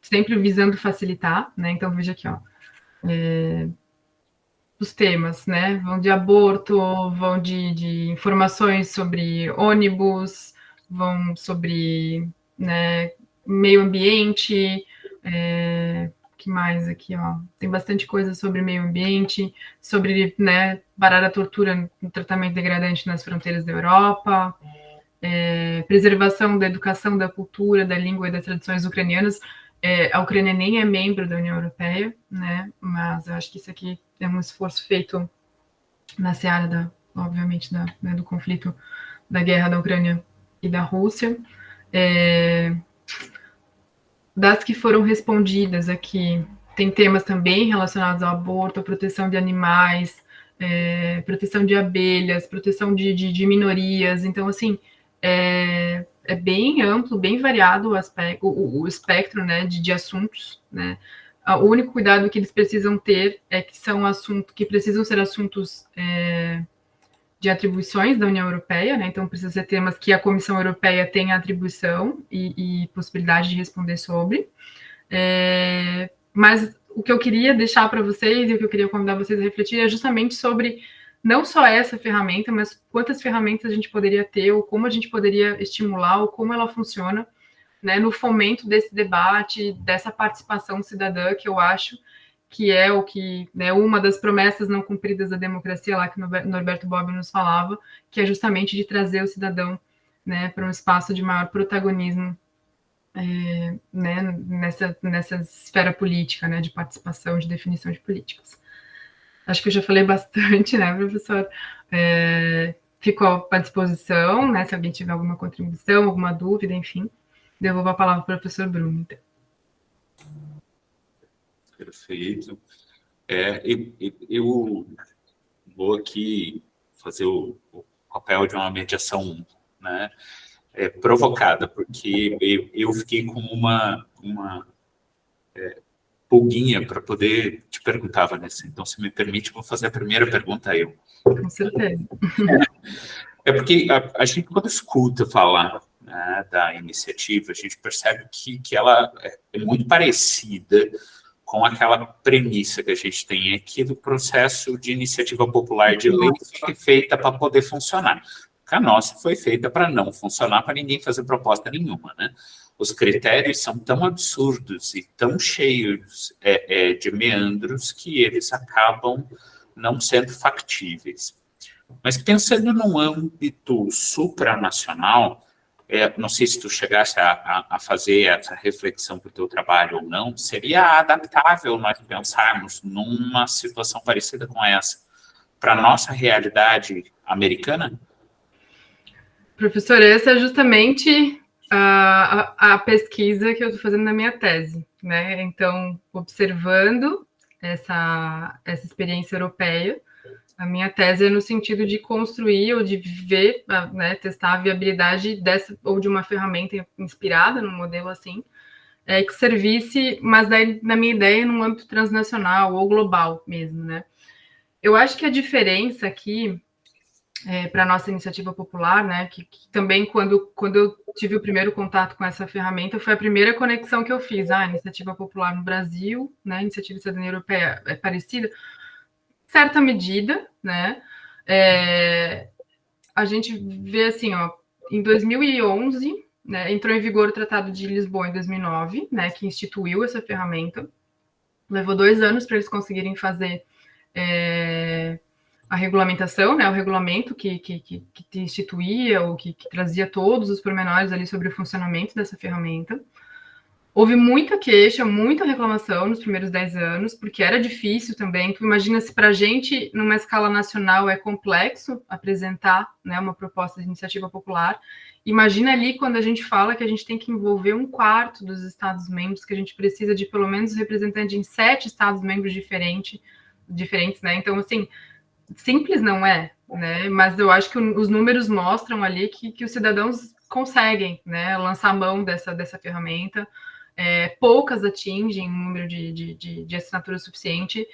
sempre visando facilitar, né? Então veja aqui, ó, os temas, né? Vão de aborto, vão de informações sobre ônibus, vão sobre, né, meio ambiente, que mais aqui, ó? Tem bastante coisa sobre meio ambiente, sobre, né, parar a tortura no tratamento degradante nas fronteiras da Europa, preservação da educação, da cultura, da língua e das tradições ucranianas. A Ucrânia nem é membro da União Europeia, né? Mas eu acho que isso aqui é um esforço feito na seara, obviamente, né, do conflito, da guerra da Ucrânia e da Rússia. Das que foram respondidas aqui, tem temas também relacionados ao aborto, à proteção de animais, proteção de abelhas, proteção de minorias. Então, assim, é bem amplo, bem variado o espectro, né, de assuntos, né? O único cuidado que eles precisam ter é que são assuntos que precisam ser assuntos de atribuições da União Europeia, né? Então precisa ser temas que a Comissão Europeia tenha atribuição e possibilidade de responder sobre. Mas o que eu queria deixar para vocês e o que eu queria convidar vocês a refletir é justamente sobre não só essa ferramenta, mas quantas ferramentas a gente poderia ter, ou como a gente poderia estimular, ou como ela funciona, né, no fomento desse debate, dessa participação cidadã, que eu acho que é o que, né, uma das promessas não cumpridas da democracia lá que Norberto Bobbio nos falava, que é justamente de trazer o cidadão, né, para um espaço de maior protagonismo, né, nessa esfera política, né, de participação, de definição de políticas. Acho que eu já falei bastante, né, professor? Ficou à disposição, né, se alguém tiver alguma contribuição, alguma dúvida, enfim. Devolvo a palavra para o professor Bruno, então. Perfeito. Eu vou aqui fazer o papel de uma mediação, né, provocada, porque eu fiquei com uma pulguinha para poder te perguntar, Vanessa. Então, se me permite, vou fazer a primeira pergunta eu. Com certeza. Porque a gente, quando escuta falar, né, da iniciativa, a gente percebe que ela é muito parecida com aquela premissa que a gente tem aqui do processo de iniciativa popular de lei que foi feita para poder funcionar. A nossa foi feita para não funcionar, para ninguém fazer proposta nenhuma, né? Os critérios são tão absurdos e tão cheios de meandros que eles acabam não sendo factíveis. Mas pensando num âmbito supranacional, não sei se tu chegasse a fazer essa reflexão para o teu trabalho ou não, seria adaptável nós pensarmos numa situação parecida com essa para a nossa realidade americana? Professor, essa é justamente a pesquisa que eu estou fazendo na minha tese, né? Então, observando essa experiência europeia, a minha tese é no sentido de construir ou de ver, né, testar a viabilidade dessa ou de uma ferramenta inspirada num modelo assim, que servisse, mas daí, na minha ideia, num âmbito transnacional ou global mesmo, né? Eu acho que a diferença aqui para a nossa iniciativa popular, né, que também quando eu tive o primeiro contato com essa ferramenta, foi a primeira conexão que eu fiz. A iniciativa popular no Brasil, né, a iniciativa de cidadania europeia é parecida, certa medida, né, a gente vê assim, ó, em 2011, né, entrou em vigor o Tratado de Lisboa em 2009, né, que instituiu essa ferramenta. Levou 2 anos para eles conseguirem fazer a regulamentação, né, o regulamento que instituía ou que trazia todos os pormenores ali sobre o funcionamento dessa ferramenta. Houve muita queixa, muita reclamação nos primeiros 10 anos, porque era difícil também. Tu imagina se para a gente, numa escala nacional, é complexo apresentar, né, uma proposta de iniciativa popular. Imagina ali quando a gente fala que a gente tem que envolver 1/4 dos Estados-membros, que a gente precisa de pelo menos representante em 7 Estados-membros diferentes, né? Então, assim, simples não é, né? Mas eu acho que os números mostram ali que os cidadãos conseguem, né, lançar a mão dessa ferramenta. Poucas atingem um número de assinatura suficiente.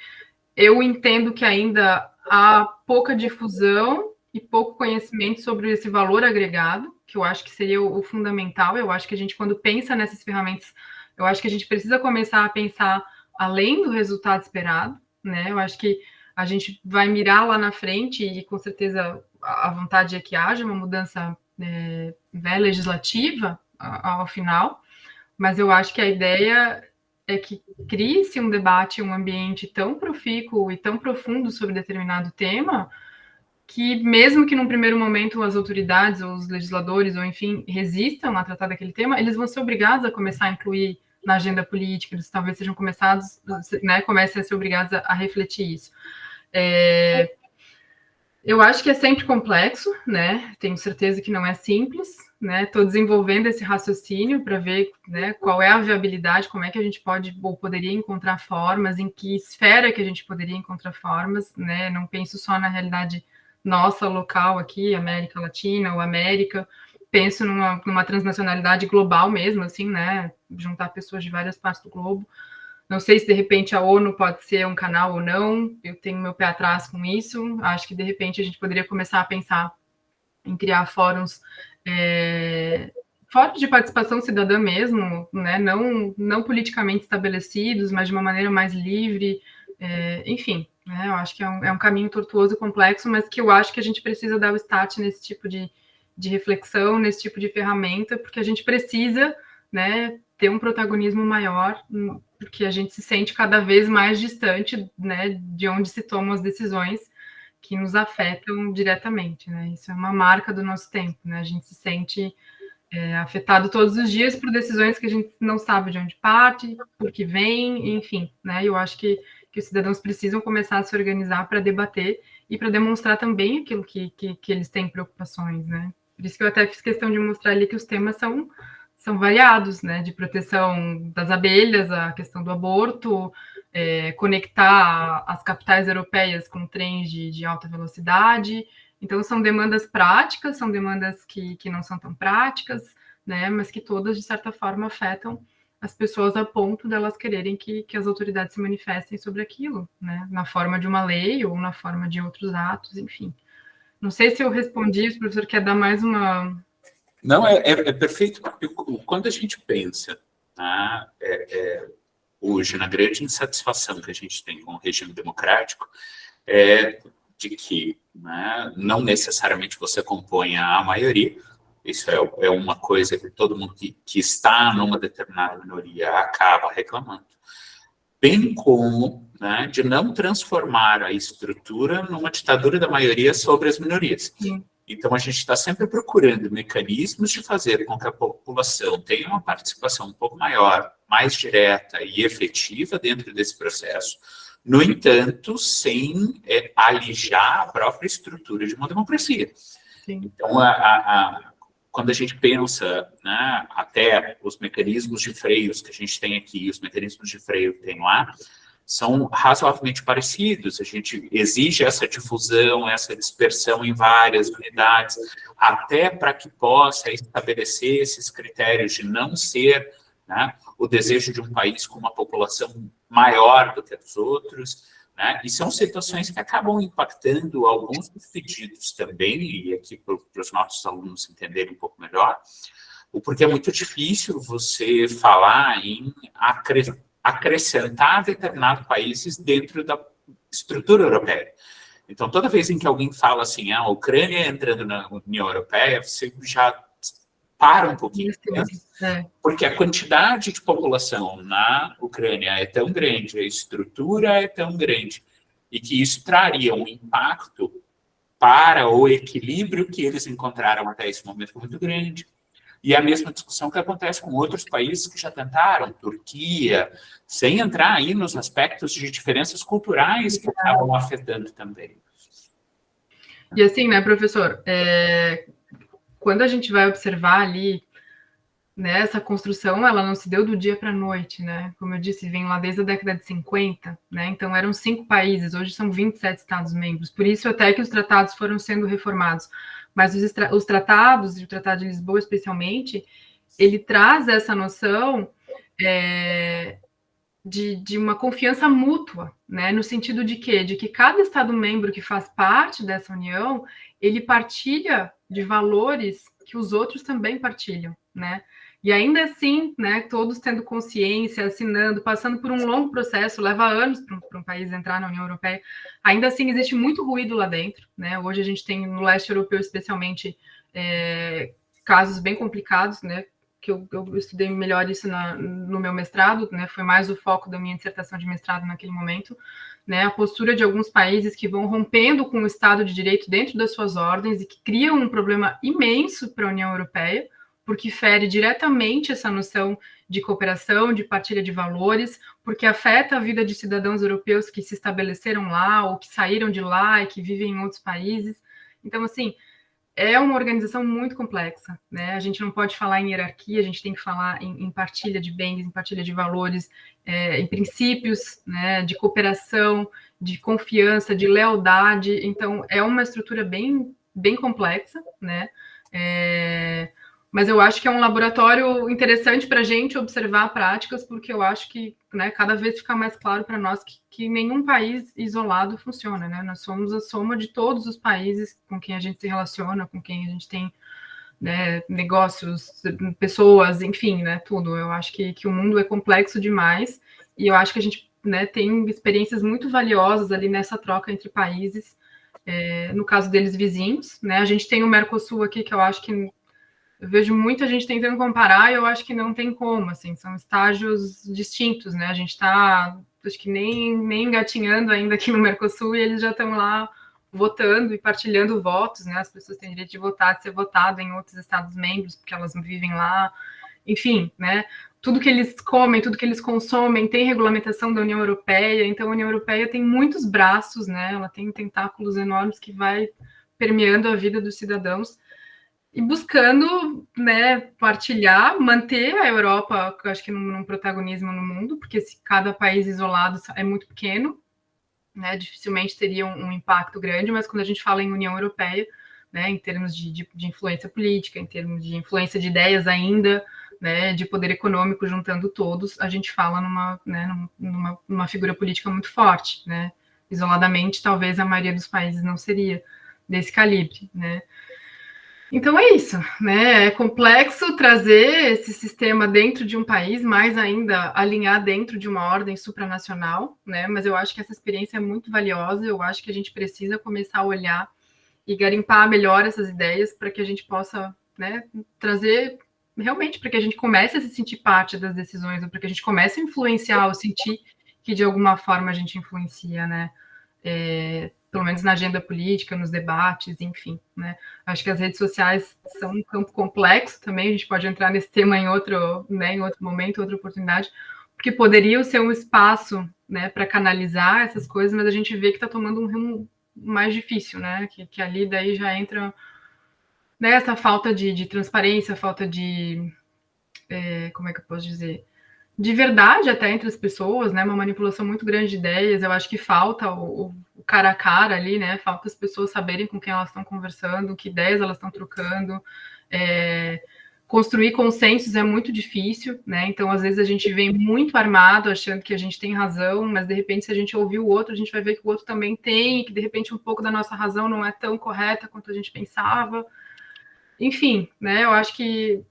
Eu entendo que ainda há pouca difusão e pouco conhecimento sobre esse valor agregado, que eu acho que seria o fundamental. Eu acho que a gente, quando pensa nessas ferramentas, eu acho que a gente precisa começar a pensar além do resultado esperado, né? Eu acho que a gente vai mirar lá na frente e, com certeza, a vontade é que haja uma mudança legislativa ao final, mas eu acho que a ideia é que crie-se um debate, um ambiente tão profícuo e tão profundo sobre determinado tema, que mesmo que num primeiro momento as autoridades ou os legisladores, ou enfim, resistam a tratar daquele tema, eles vão ser obrigados a começar a incluir na agenda política, eles talvez sejam começados, né, comecem a ser obrigados a refletir isso. Eu acho que é sempre complexo, né? Tenho certeza que não é simples, né? Estou desenvolvendo esse raciocínio para ver, né, qual é a viabilidade, como é que a gente pode ou poderia encontrar formas, em que esfera que a gente poderia encontrar formas, né? Não penso só na realidade nossa, local aqui, América Latina ou América, penso numa transnacionalidade global mesmo, assim, né? Juntar pessoas de várias partes do globo. Não sei se, de repente, a ONU pode ser um canal ou não, eu tenho meu pé atrás com isso. Acho que, de repente, a gente poderia começar a pensar em criar fóruns de participação cidadã mesmo, né? Não politicamente estabelecidos, mas de uma maneira mais livre, enfim. Né? Eu acho que é um caminho tortuoso e complexo, mas que eu acho que a gente precisa dar o start nesse tipo de reflexão, nesse tipo de ferramenta, porque a gente precisa, né, ter um protagonismo maior, porque a gente se sente cada vez mais distante, né, de onde se tomam as decisões que nos afetam diretamente, né? Isso é uma marca do nosso tempo, né? A gente se sente afetado todos os dias por decisões que a gente não sabe de onde parte, por que vem, enfim, né? Eu acho que os cidadãos precisam começar a se organizar para debater e para demonstrar também aquilo que eles têm preocupações, né? Por isso que eu até fiz questão de mostrar ali que os temas são variados, né? De proteção das abelhas, a questão do aborto, conectar as capitais europeias com trens de alta velocidade. Então, são demandas práticas, são demandas que não são tão práticas, né? Mas que todas, de certa forma, afetam as pessoas a ponto delas quererem que as autoridades se manifestem sobre aquilo, né? Na forma de uma lei ou na forma de outros atos, enfim. Não sei se eu respondi, se o professor quer dar mais uma... Não, é perfeito. Quando a gente pensa, né, hoje, na grande insatisfação que a gente tem com o regime democrático, de que, né, não necessariamente você compõe a maioria, isso é uma coisa que todo mundo que está numa determinada minoria acaba reclamando, bem como, né, de não transformar a estrutura numa ditadura da maioria sobre as minorias. Sim. Então, a gente está sempre procurando mecanismos de fazer com que a população tenha uma participação um pouco maior, mais direta e efetiva dentro desse processo, no entanto, sem alijar a própria estrutura de uma democracia. Sim. Então, quando a gente pensa, né, até os mecanismos de freios que a gente tem aqui, os mecanismos de freio que tem lá, são razoavelmente parecidos. A gente exige essa difusão, essa dispersão em várias unidades, até para que possa estabelecer esses critérios de não ser, né, o desejo de um país com uma população maior do que a dos outros, né? E são situações que acabam impactando alguns dos pedidos também, e aqui para os nossos alunos entenderem um pouco melhor, porque é muito difícil você falar em acrescentar determinados países dentro da estrutura europeia. Então, toda vez em que alguém fala assim, a Ucrânia entrando na União Europeia, você já para um pouquinho, né? Porque a quantidade de população na Ucrânia é tão grande, a estrutura é tão grande, e que isso traria um impacto para o equilíbrio que eles encontraram até esse momento muito grande. E é a mesma discussão que acontece com outros países que já tentaram, Turquia, sem entrar aí nos aspectos de diferenças culturais que acabam afetando também. E assim, né, professor, quando a gente vai observar ali, né, essa construção, ela não se deu do dia para a noite, né? Como eu disse, vem lá desde a década de 50, né? Então eram 5 países, hoje são 27 Estados-membros. Por isso até que os tratados foram sendo reformados. Mas os tratados, e o Tratado de Lisboa especialmente, ele traz essa noção de uma confiança mútua, né? No sentido de quê? De que cada Estado-membro que faz parte dessa união, ele partilha de valores que os outros também partilham, né? E ainda assim, né, todos tendo consciência, assinando, passando por um longo processo, leva anos para um país entrar na União Europeia, ainda assim existe muito ruído lá dentro, né? Hoje a gente tem no leste europeu, especialmente, casos bem complicados, né? Que eu estudei melhor isso no meu mestrado, né? Foi mais o foco da minha dissertação de mestrado naquele momento, né? A postura de alguns países que vão rompendo com o Estado de Direito dentro das suas ordens e que criam um problema imenso para a União Europeia, porque fere diretamente essa noção de cooperação, de partilha de valores, porque afeta a vida de cidadãos europeus que se estabeleceram lá ou que saíram de lá e que vivem em outros países. Então, assim, é uma organização muito complexa, né? A gente não pode falar em hierarquia, a gente tem que falar em partilha de bens, em partilha de valores, em princípios, né, de cooperação, de confiança, de lealdade. Então, é uma estrutura bem, bem complexa, né? Mas eu acho que é um laboratório interessante para a gente observar práticas, porque eu acho que, né, cada vez fica mais claro para nós que nenhum país isolado funciona, né? Nós somos a soma de todos os países com quem a gente se relaciona, com quem a gente tem, né, negócios, pessoas, enfim, né, tudo. Eu acho que o mundo é complexo demais e eu acho que a gente, né, tem experiências muito valiosas ali nessa troca entre países, no caso deles vizinhos, né? A gente tem o Mercosul aqui, que eu acho que eu vejo muita gente tentando comparar e eu acho que não tem como, assim, são estágios distintos, né? A gente está, acho que nem engatinhando ainda aqui no Mercosul e eles já estão lá votando e partilhando votos, né? As pessoas têm direito de votar, de ser votado em outros Estados-membros, porque elas vivem lá, enfim, né? Tudo que eles comem, tudo que eles consomem tem regulamentação da União Europeia, então a União Europeia tem muitos braços, né? Ela tem tentáculos enormes que vai permeando a vida dos cidadãos e buscando, né, partilhar, manter a Europa, eu acho que num protagonismo no mundo, porque se cada país isolado é muito pequeno, né, dificilmente teria um impacto grande, mas quando a gente fala em União Europeia, né, em termos de influência política, em termos de influência de ideias ainda, né, de poder econômico juntando todos, a gente fala numa figura política muito forte, né, isoladamente talvez a maioria dos países não seria desse calibre, né. Então é isso, né? É complexo trazer esse sistema dentro de um país, mais ainda alinhar dentro de uma ordem supranacional, né? Mas eu acho que essa experiência é muito valiosa, eu acho que a gente precisa começar a olhar e garimpar melhor essas ideias para que a gente possa, né, trazer realmente para que a gente comece a se sentir parte das decisões, ou para que a gente comece a influenciar ou sentir que de alguma forma a gente influencia, né? Pelo menos na agenda política, nos debates, enfim, né? Acho que as redes sociais são um campo complexo também, a gente pode entrar nesse tema em outro, né, em outro momento, outra oportunidade, porque poderiam ser um espaço, né, para canalizar essas coisas, mas a gente vê que está tomando um rumo mais difícil, né? Que ali daí já entra, né, essa falta de transparência, falta de, como é que eu posso dizer? De verdade até entre as pessoas, né? Uma manipulação muito grande de ideias. Eu acho que falta o cara a cara ali, né? Falta as pessoas saberem com quem elas estão conversando, que ideias elas estão trocando. construir consensos é muito difícil, né? Então, às vezes, a gente vem muito armado, achando que a gente tem razão, mas, de repente, se a gente ouvir o outro, a gente vai ver que o outro também tem, e que, de repente, um pouco da nossa razão não é tão correta quanto a gente pensava. Enfim, né? Eu acho que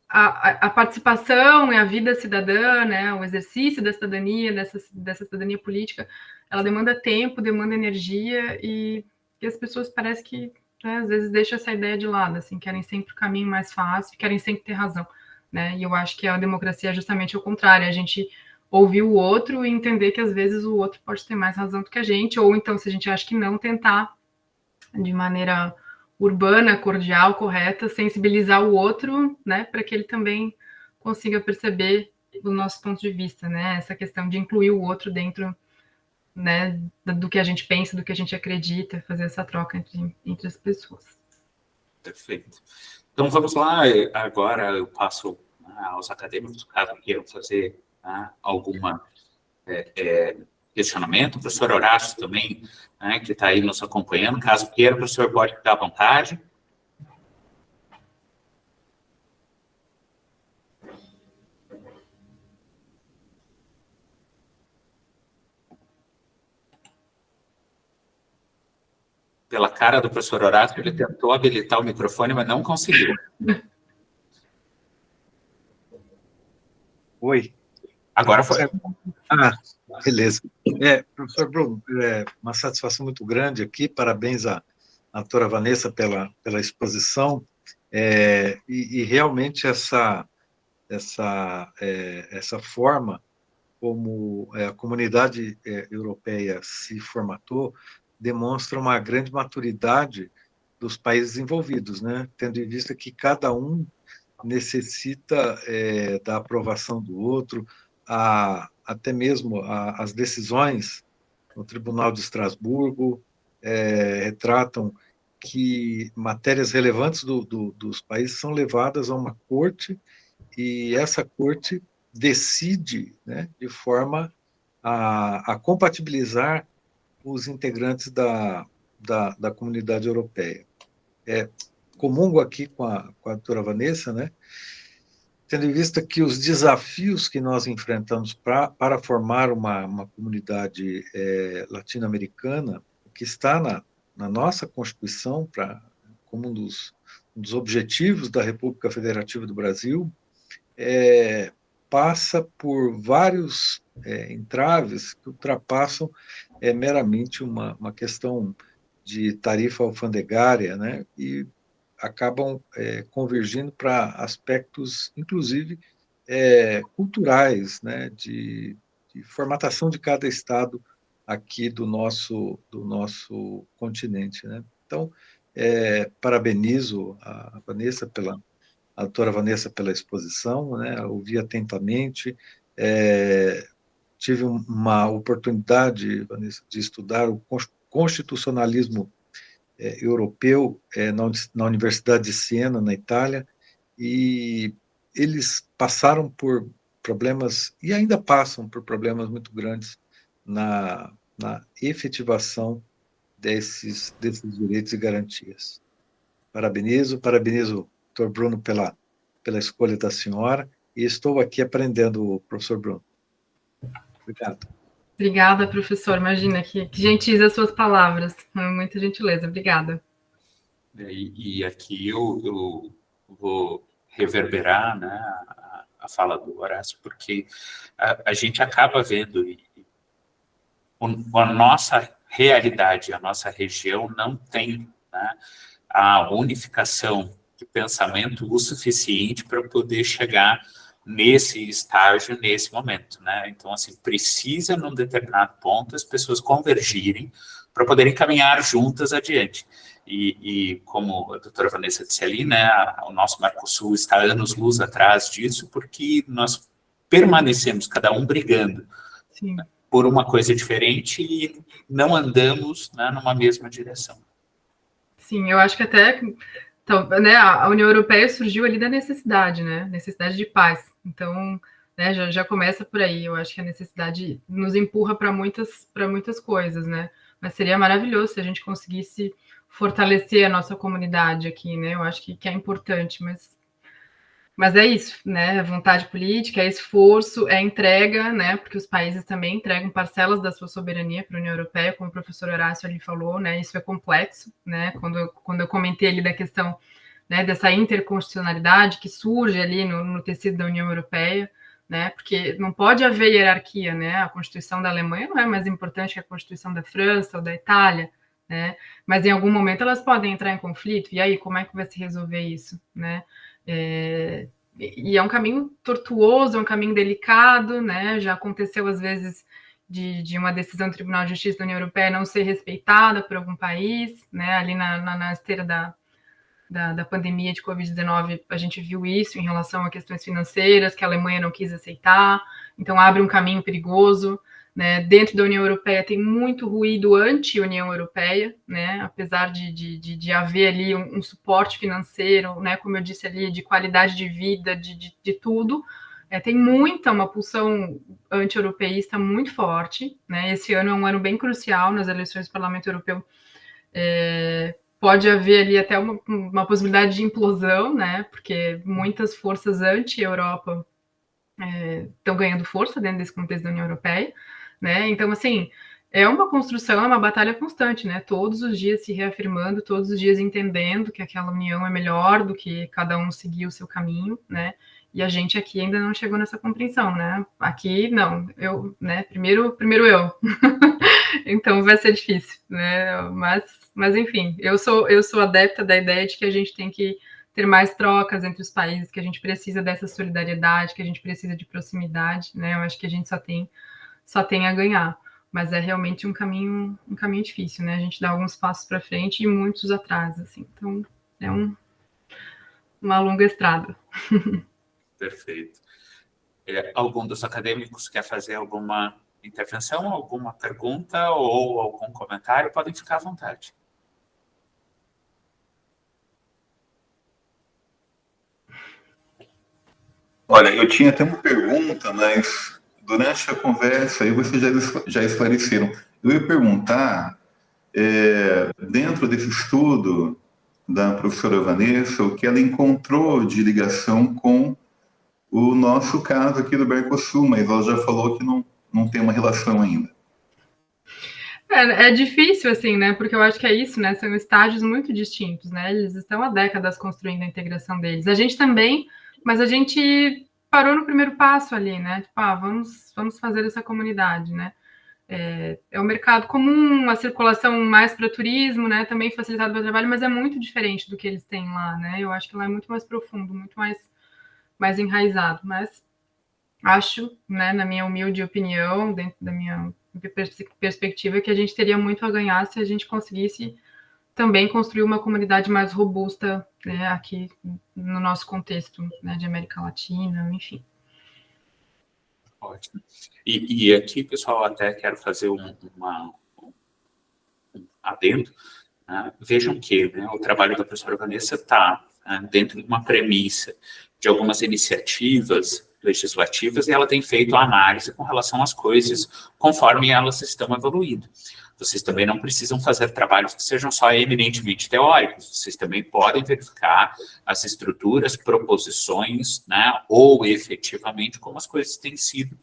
a participação e a vida cidadã, né? O exercício da cidadania, dessa cidadania política, ela demanda tempo, demanda energia, e as pessoas parece que, né, às vezes deixam essa ideia de lado, assim, querem sempre o caminho mais fácil, querem sempre ter razão, né? E eu acho que a democracia é justamente o contrário, a gente ouvir o outro e entender que às vezes o outro pode ter mais razão do que a gente, ou então, se a gente acha que não, tentar de maneira urbana, cordial, correta, sensibilizar o outro, né, para que ele também consiga perceber o nosso ponto de vista, né? Essa questão de incluir o outro dentro, né, do que a gente pensa, do que a gente acredita, fazer essa troca entre as pessoas. Perfeito. Então, vamos lá. Agora eu passo, né, aos acadêmicos, caso queiram fazer, né, alguma questionamento. O professor Horácio também, né, que está aí nos acompanhando. Caso queira, o professor pode ficar à vontade. Pela cara do professor Horácio, ele tentou habilitar o microfone, mas não conseguiu. Oi. Agora foi. Beleza. Professor Bruno, uma satisfação muito grande aqui, parabéns à doutora Vanessa pela exposição, e realmente essa forma como a comunidade europeia se formatou demonstra uma grande maturidade dos países envolvidos, né? Tendo em vista que cada um necessita da aprovação do outro, até mesmo as decisões no Tribunal de Estrasburgo retratam que matérias relevantes dos países são levadas a uma corte, e essa corte decide, né, de forma a compatibilizar os integrantes da comunidade europeia. Comungo aqui com a doutora Vanessa, né, tendo em vista que os desafios que nós enfrentamos para formar uma comunidade latino-americana, que está na nossa Constituição, como um dos objetivos da República Federativa do Brasil, passa por vários entraves que ultrapassam meramente uma questão de tarifa alfandegária, né, e acabam convergindo para aspectos, inclusive, culturais, né, de formatação de cada estado aqui do nosso continente, né? Então, parabenizo a doutora Vanessa pela exposição, né? Ouvi atentamente, tive uma oportunidade, Vanessa, de estudar o constitucionalismo europeu na Universidade de Siena, na Itália, e eles passaram por problemas, e ainda passam por problemas muito grandes na efetivação desses direitos e garantias. Parabenizo o Dr. Bruno pela escolha da senhora, e estou aqui aprendendo, professor Bruno. Obrigado. Obrigada, professor. Imagina, que gentis as suas palavras. Muita gentileza. Obrigada. E aqui eu vou reverberar, né, a fala do Horácio, porque a gente acaba vendo a nossa realidade, a nossa região não tem, né, a unificação de pensamento o suficiente para poder chegar nesse estágio, nesse momento, né? Então, assim, precisa, num determinado ponto, as pessoas convergirem para poderem caminhar juntas adiante. E como a doutora Vanessa disse ali, né, o nosso Mercosul está anos-luz atrás disso, porque nós permanecemos, cada um brigando, Sim, por uma coisa diferente e não andamos, né, numa mesma direção. Sim, eu acho que até... Então, né, a União Europeia surgiu ali da necessidade, né? Necessidade de paz. Então, né, já começa por aí. Eu acho que a necessidade nos empurra para muitas coisas, né? Mas seria maravilhoso se a gente conseguisse fortalecer a nossa comunidade aqui, né? Eu acho que é importante, mas Mas é isso, né? Vontade política, é esforço, é entrega, né? Porque os países também entregam parcelas da sua soberania para a União Europeia, como o professor Horácio ali falou, né? Isso é complexo, né? Quando eu comentei ali da questão, né, dessa interconstitucionalidade que surge ali no tecido da União Europeia, né? Porque não pode haver hierarquia, né? A Constituição da Alemanha não é mais importante que a Constituição da França ou da Itália, né? Mas em algum momento elas podem entrar em conflito. E aí, como é que vai se resolver isso, né? E é um caminho tortuoso, é um caminho delicado, né? Já aconteceu às vezes de uma decisão do Tribunal de Justiça da União Europeia não ser respeitada por algum país, né? Ali na esteira da pandemia de Covid-19, a gente viu isso em relação a questões financeiras, que a Alemanha não quis aceitar, então abre um caminho perigoso. Né? Dentro da União Europeia tem muito ruído anti-União Europeia, né? Apesar de haver ali um suporte financeiro, né? Como eu disse ali, de qualidade de vida, de tudo, tem uma pulsão anti-europeísta muito forte. Né? Esse ano é um ano bem crucial nas eleições do Parlamento Europeu. Pode haver ali até uma possibilidade de implosão, né? Porque muitas forças anti-Europa estão ganhando força dentro desse contexto da União Europeia, né? Então, assim, é uma construção, é uma batalha constante, né? Todos os dias se reafirmando, todos os dias entendendo que aquela união é melhor do que cada um seguir o seu caminho, né? E a gente aqui ainda não chegou nessa compreensão, né? Aqui, não, eu, né? Primeiro eu. Então vai ser difícil, né? Mas enfim, eu sou adepta da ideia de que a gente tem que ter mais trocas entre os países, que a gente precisa dessa solidariedade, que a gente precisa de proximidade, né? Eu acho que a gente só tem a ganhar. Mas é realmente um caminho difícil, né? A gente dá alguns passos para frente e muitos atrás, assim. Então, é uma longa estrada. Perfeito. Algum dos acadêmicos quer fazer alguma intervenção, alguma pergunta ou algum comentário? Podem ficar à vontade. Olha, eu tinha até uma pergunta, mas durante a conversa aí vocês já esclareceram. Eu ia perguntar, dentro desse estudo da professora Vanessa, o que ela encontrou de ligação com o nosso caso aqui do Mercosul, mas ela já falou que não tem uma relação ainda. É difícil, assim, né? Porque eu acho que é isso, né? São estágios muito distintos, né? Eles estão há décadas construindo a integração deles. A gente também, mas a gente parou no primeiro passo ali, né? Tipo, vamos fazer essa comunidade, né? É um mercado comum, a circulação mais para turismo, né? Também facilitado para trabalho, mas é muito diferente do que eles têm lá, né? Eu acho que lá é muito mais profundo, muito mais enraizado. Mas acho, né, na minha humilde opinião, dentro da minha perspectiva, que a gente teria muito a ganhar se a gente conseguisse também construir uma comunidade mais robusta, né, aqui no nosso contexto, né, de América Latina, enfim. Ótimo. E aqui, pessoal, até quero fazer um adendo. Vejam que, né, o trabalho da professora Vanessa está dentro de uma premissa de algumas iniciativas legislativas e ela tem feito a análise com relação às coisas conforme elas estão evoluindo. Vocês também não precisam fazer trabalhos que sejam só eminentemente teóricos, vocês também podem verificar as estruturas, proposições, né, ou efetivamente como as coisas têm sido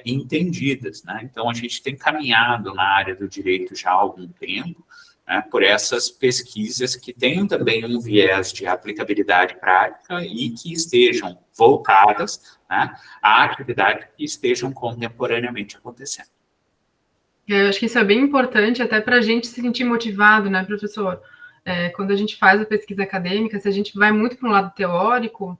entendidas, né? Então, a gente tem caminhado na área do direito já há algum tempo, né, por essas pesquisas que tenham também um viés de aplicabilidade prática e que estejam voltadas, né, à atividade que estejam contemporaneamente acontecendo. Eu acho que isso é bem importante até para a gente se sentir motivado, né, professor? Quando a gente faz a pesquisa acadêmica, se a gente vai muito para um lado teórico,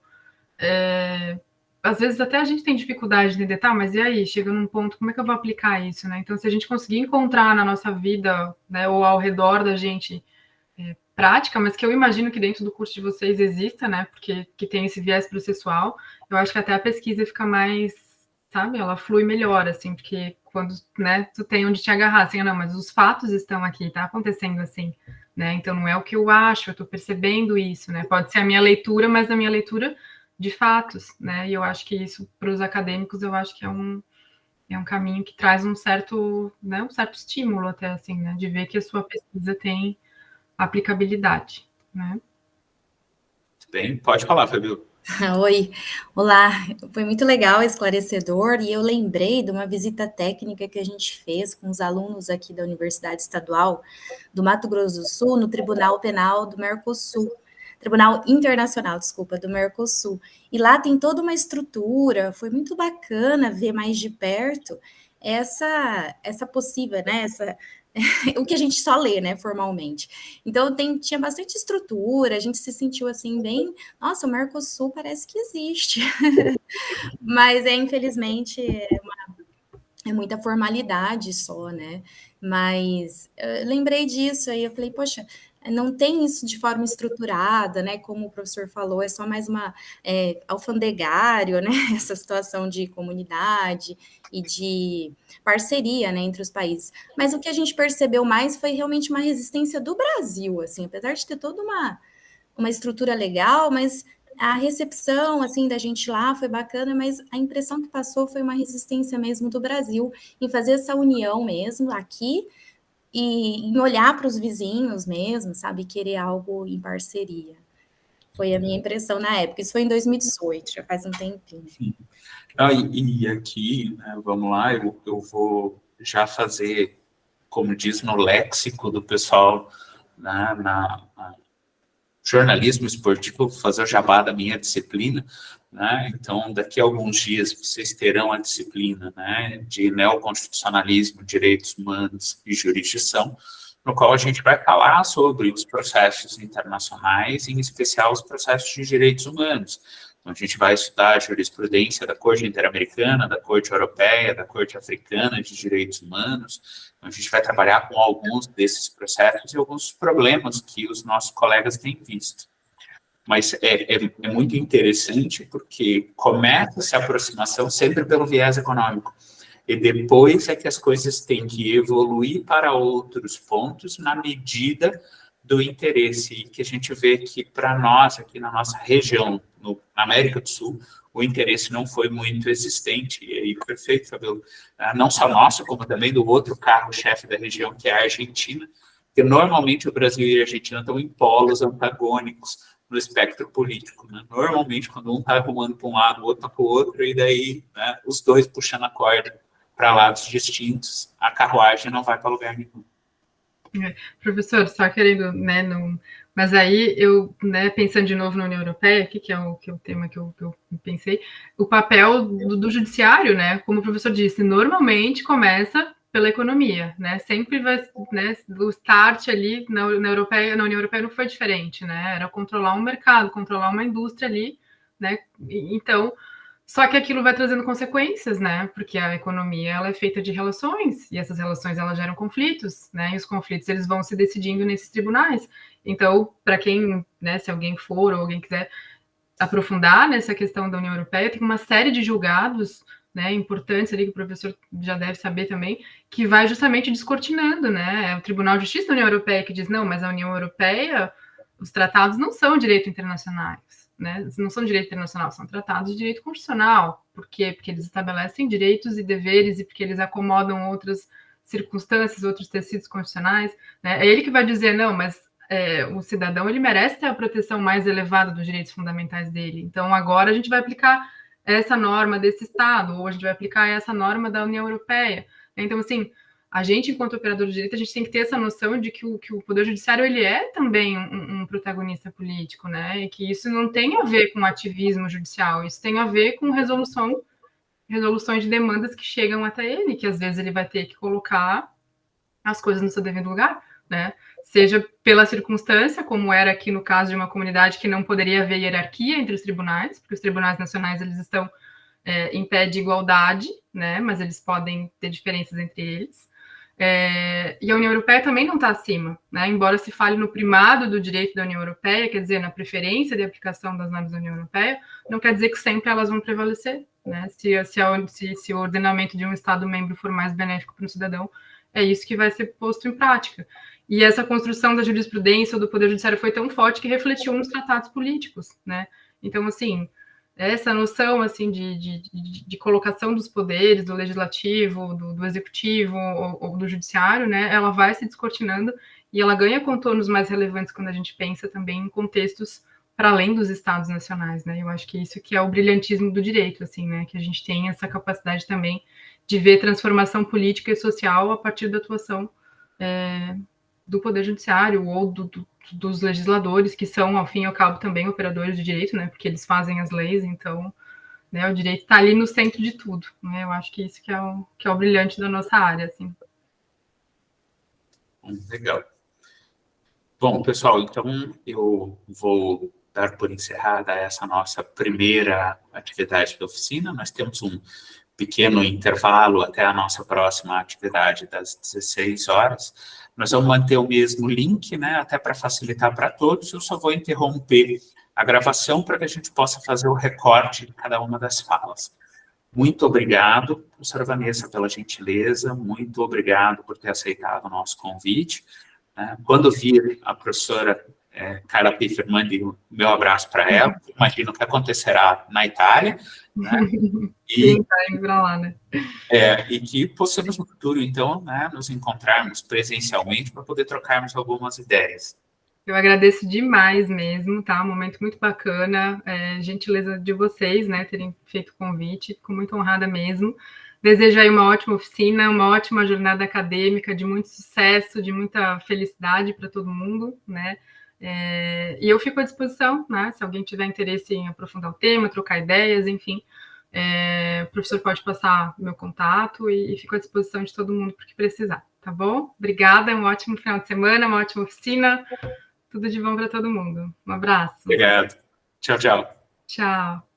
às vezes até a gente tem dificuldade de entender, tá, mas e aí? Chega num ponto, como é que eu vou aplicar isso, né? Então, se a gente conseguir encontrar na nossa vida, né, ou ao redor da gente, prática, mas que eu imagino que dentro do curso de vocês exista, né, porque que tem esse viés processual, eu acho que até a pesquisa fica mais, sabe, ela flui melhor, assim, porque quando, né, tu tem onde te agarrar, assim, não, mas os fatos estão aqui, tá acontecendo assim, né, então não é o que eu acho, eu tô percebendo isso, né, pode ser a minha leitura, mas a minha leitura de fatos, né, e eu acho que isso, para os acadêmicos, eu acho que é um caminho que traz um certo estímulo até, assim, né, de ver que a sua pesquisa tem aplicabilidade, né? Bem, pode falar, Fabio. Oi, olá, foi muito legal, esclarecedor, e eu lembrei de uma visita técnica que a gente fez com os alunos aqui da Universidade Estadual do Mato Grosso do Sul, no Tribunal Penal do Mercosul, Tribunal Internacional, desculpa, do Mercosul, e lá tem toda uma estrutura, foi muito bacana ver mais de perto essa possível, né, o que a gente só lê, né, formalmente. Então, tinha bastante estrutura, a gente se sentiu, assim, bem... Nossa, o Mercosul parece que existe. Mas, infelizmente, é muita formalidade só, né? Mas lembrei disso, aí eu falei, poxa, não tem isso de forma estruturada, né? Como o professor falou, é só mais uma alfandegário, né? Essa situação de comunidade e de parceria, né, entre os países. Mas o que a gente percebeu mais foi realmente uma resistência do Brasil, assim, apesar de ter toda uma estrutura legal, mas a recepção, assim, da gente lá foi bacana, mas a impressão que passou foi uma resistência mesmo do Brasil em fazer essa união mesmo aqui e em olhar para os vizinhos mesmo, sabe, querer algo em parceria. Foi a minha impressão na época. Isso foi em 2018, já faz um tempinho. E aqui, né, vamos lá, eu vou já fazer, como diz no léxico do pessoal, né, na jornalismo esportivo, fazer o jabá da minha disciplina, né? Então, daqui a alguns dias, vocês terão a disciplina, né, de neoconstitucionalismo, direitos humanos e jurisdição, no qual a gente vai falar sobre os processos internacionais, em especial os processos de direitos humanos. Então, a gente vai estudar a jurisprudência da Corte Interamericana, da Corte Europeia, da Corte Africana de Direitos Humanos. Então, a gente vai trabalhar com alguns desses processos e alguns problemas que os nossos colegas têm visto. Mas é muito interessante porque começa-se a aproximação sempre pelo viés econômico. E depois é que as coisas têm que evoluir para outros pontos na medida do interesse. E que a gente vê que, para nós, aqui na nossa região, na América do Sul, o interesse não foi muito existente. E aí, perfeito, Fabio. Não só nosso, como também do outro carro-chefe da região, que é a Argentina, porque normalmente o Brasil e a Argentina estão em polos antagônicos no espectro político. Né? Normalmente, quando um está arrumando para um lado, o outro está para o outro, e daí, né, os dois puxando a corda para lados distintos, a carruagem não vai para lugar nenhum. Professor, só querendo, né, mas aí eu, né, pensando de novo na União Europeia, que é o tema que eu pensei, o papel do judiciário, né, como o professor disse, normalmente começa pela economia, né, sempre vai, né, o start ali na União Europeia não foi diferente, né, era controlar um mercado, controlar uma indústria ali, né, então... Só que aquilo vai trazendo consequências, né? Porque a economia ela é feita de relações e essas relações elas geram conflitos, né? E os conflitos eles vão se decidindo nesses tribunais. Então, para quem, né? Se alguém for ou alguém quiser aprofundar nessa questão da União Europeia, tem uma série de julgados, né? Importantes ali que o professor já deve saber também, que vai justamente descortinando, né? É o Tribunal de Justiça da União Europeia que diz não, mas a União Europeia, os tratados não são direito internacionais. Né, não são direito internacional, são tratados de direito constitucional. Por quê? Porque eles estabelecem direitos e deveres e porque eles acomodam outras circunstâncias, outros tecidos constitucionais. Né? É ele que vai dizer, não, mas o cidadão ele merece ter a proteção mais elevada dos direitos fundamentais dele. Então, agora a gente vai aplicar essa norma desse Estado, ou a gente vai aplicar essa norma da União Europeia. Então, assim, a gente, enquanto operador de direito, a gente tem que ter essa noção de que o Poder Judiciário ele é também um protagonista político, né? E que isso não tem a ver com ativismo judicial, isso tem a ver com resoluções de demandas que chegam até ele, que às vezes ele vai ter que colocar as coisas no seu devido lugar, né? Seja pela circunstância, como era aqui no caso de uma comunidade que não poderia haver hierarquia entre os tribunais, porque os tribunais nacionais eles estão em pé de igualdade, né? Mas eles podem ter diferenças entre eles. E a União Europeia também não está acima, né? Embora se fale no primado do direito da União Europeia, quer dizer, na preferência de aplicação das normas da União Europeia, não quer dizer que sempre elas vão prevalecer, né? Se o ordenamento de um Estado-membro for mais benéfico para o cidadão, é isso que vai ser posto em prática. E essa construção da jurisprudência ou do Poder Judiciário foi tão forte que refletiu nos tratados políticos, né? Então, assim, essa noção assim de colocação dos poderes do legislativo, do executivo ou do judiciário, né, ela vai se descortinando e ela ganha contornos mais relevantes quando a gente pensa também em contextos para além dos estados nacionais, né? Eu acho que isso que é o brilhantismo do direito, assim, né? Que a gente tem essa capacidade também de ver transformação política e social a partir da atuação do Poder Judiciário ou dos legisladores, que são, ao fim e ao cabo, também operadores de direito, né? Porque eles fazem as leis, então, né, o direito está ali no centro de tudo, né? Eu acho que isso que é o brilhante da nossa área, assim. Legal. Bom, pessoal, então eu vou dar por encerrada essa nossa primeira atividade da oficina. Nós temos um pequeno intervalo até a nossa próxima atividade das 16 horas. Nós vamos manter o mesmo link, né, até para facilitar para todos. Eu só vou interromper a gravação para que a gente possa fazer o recorte de cada uma das falas. Muito obrigado, professora Vanessa, pela gentileza. Muito obrigado por ter aceitado o nosso convite. Quando vir a professora Carla Piffer, mande o meu abraço para ela. Imagino que acontecerá na Itália, né? Sim, está indo para lá, né? E que possamos no futuro, então, né, nos encontrarmos presencialmente para poder trocarmos algumas ideias. Eu agradeço demais mesmo, tá? Um momento muito bacana, gentileza de vocês, né, terem feito o convite, fico muito honrada mesmo. Desejo aí uma ótima oficina, uma ótima jornada acadêmica, de muito sucesso, de muita felicidade para todo mundo, né? E eu fico à disposição, né? Se alguém tiver interesse em aprofundar o tema, trocar ideias, enfim, o professor pode passar meu contato e fico à disposição de todo mundo para o que precisar, tá bom? Obrigada, um ótimo final de semana, uma ótima oficina, tudo de bom para todo mundo. Um abraço. Obrigado. Tchau, tchau. Tchau.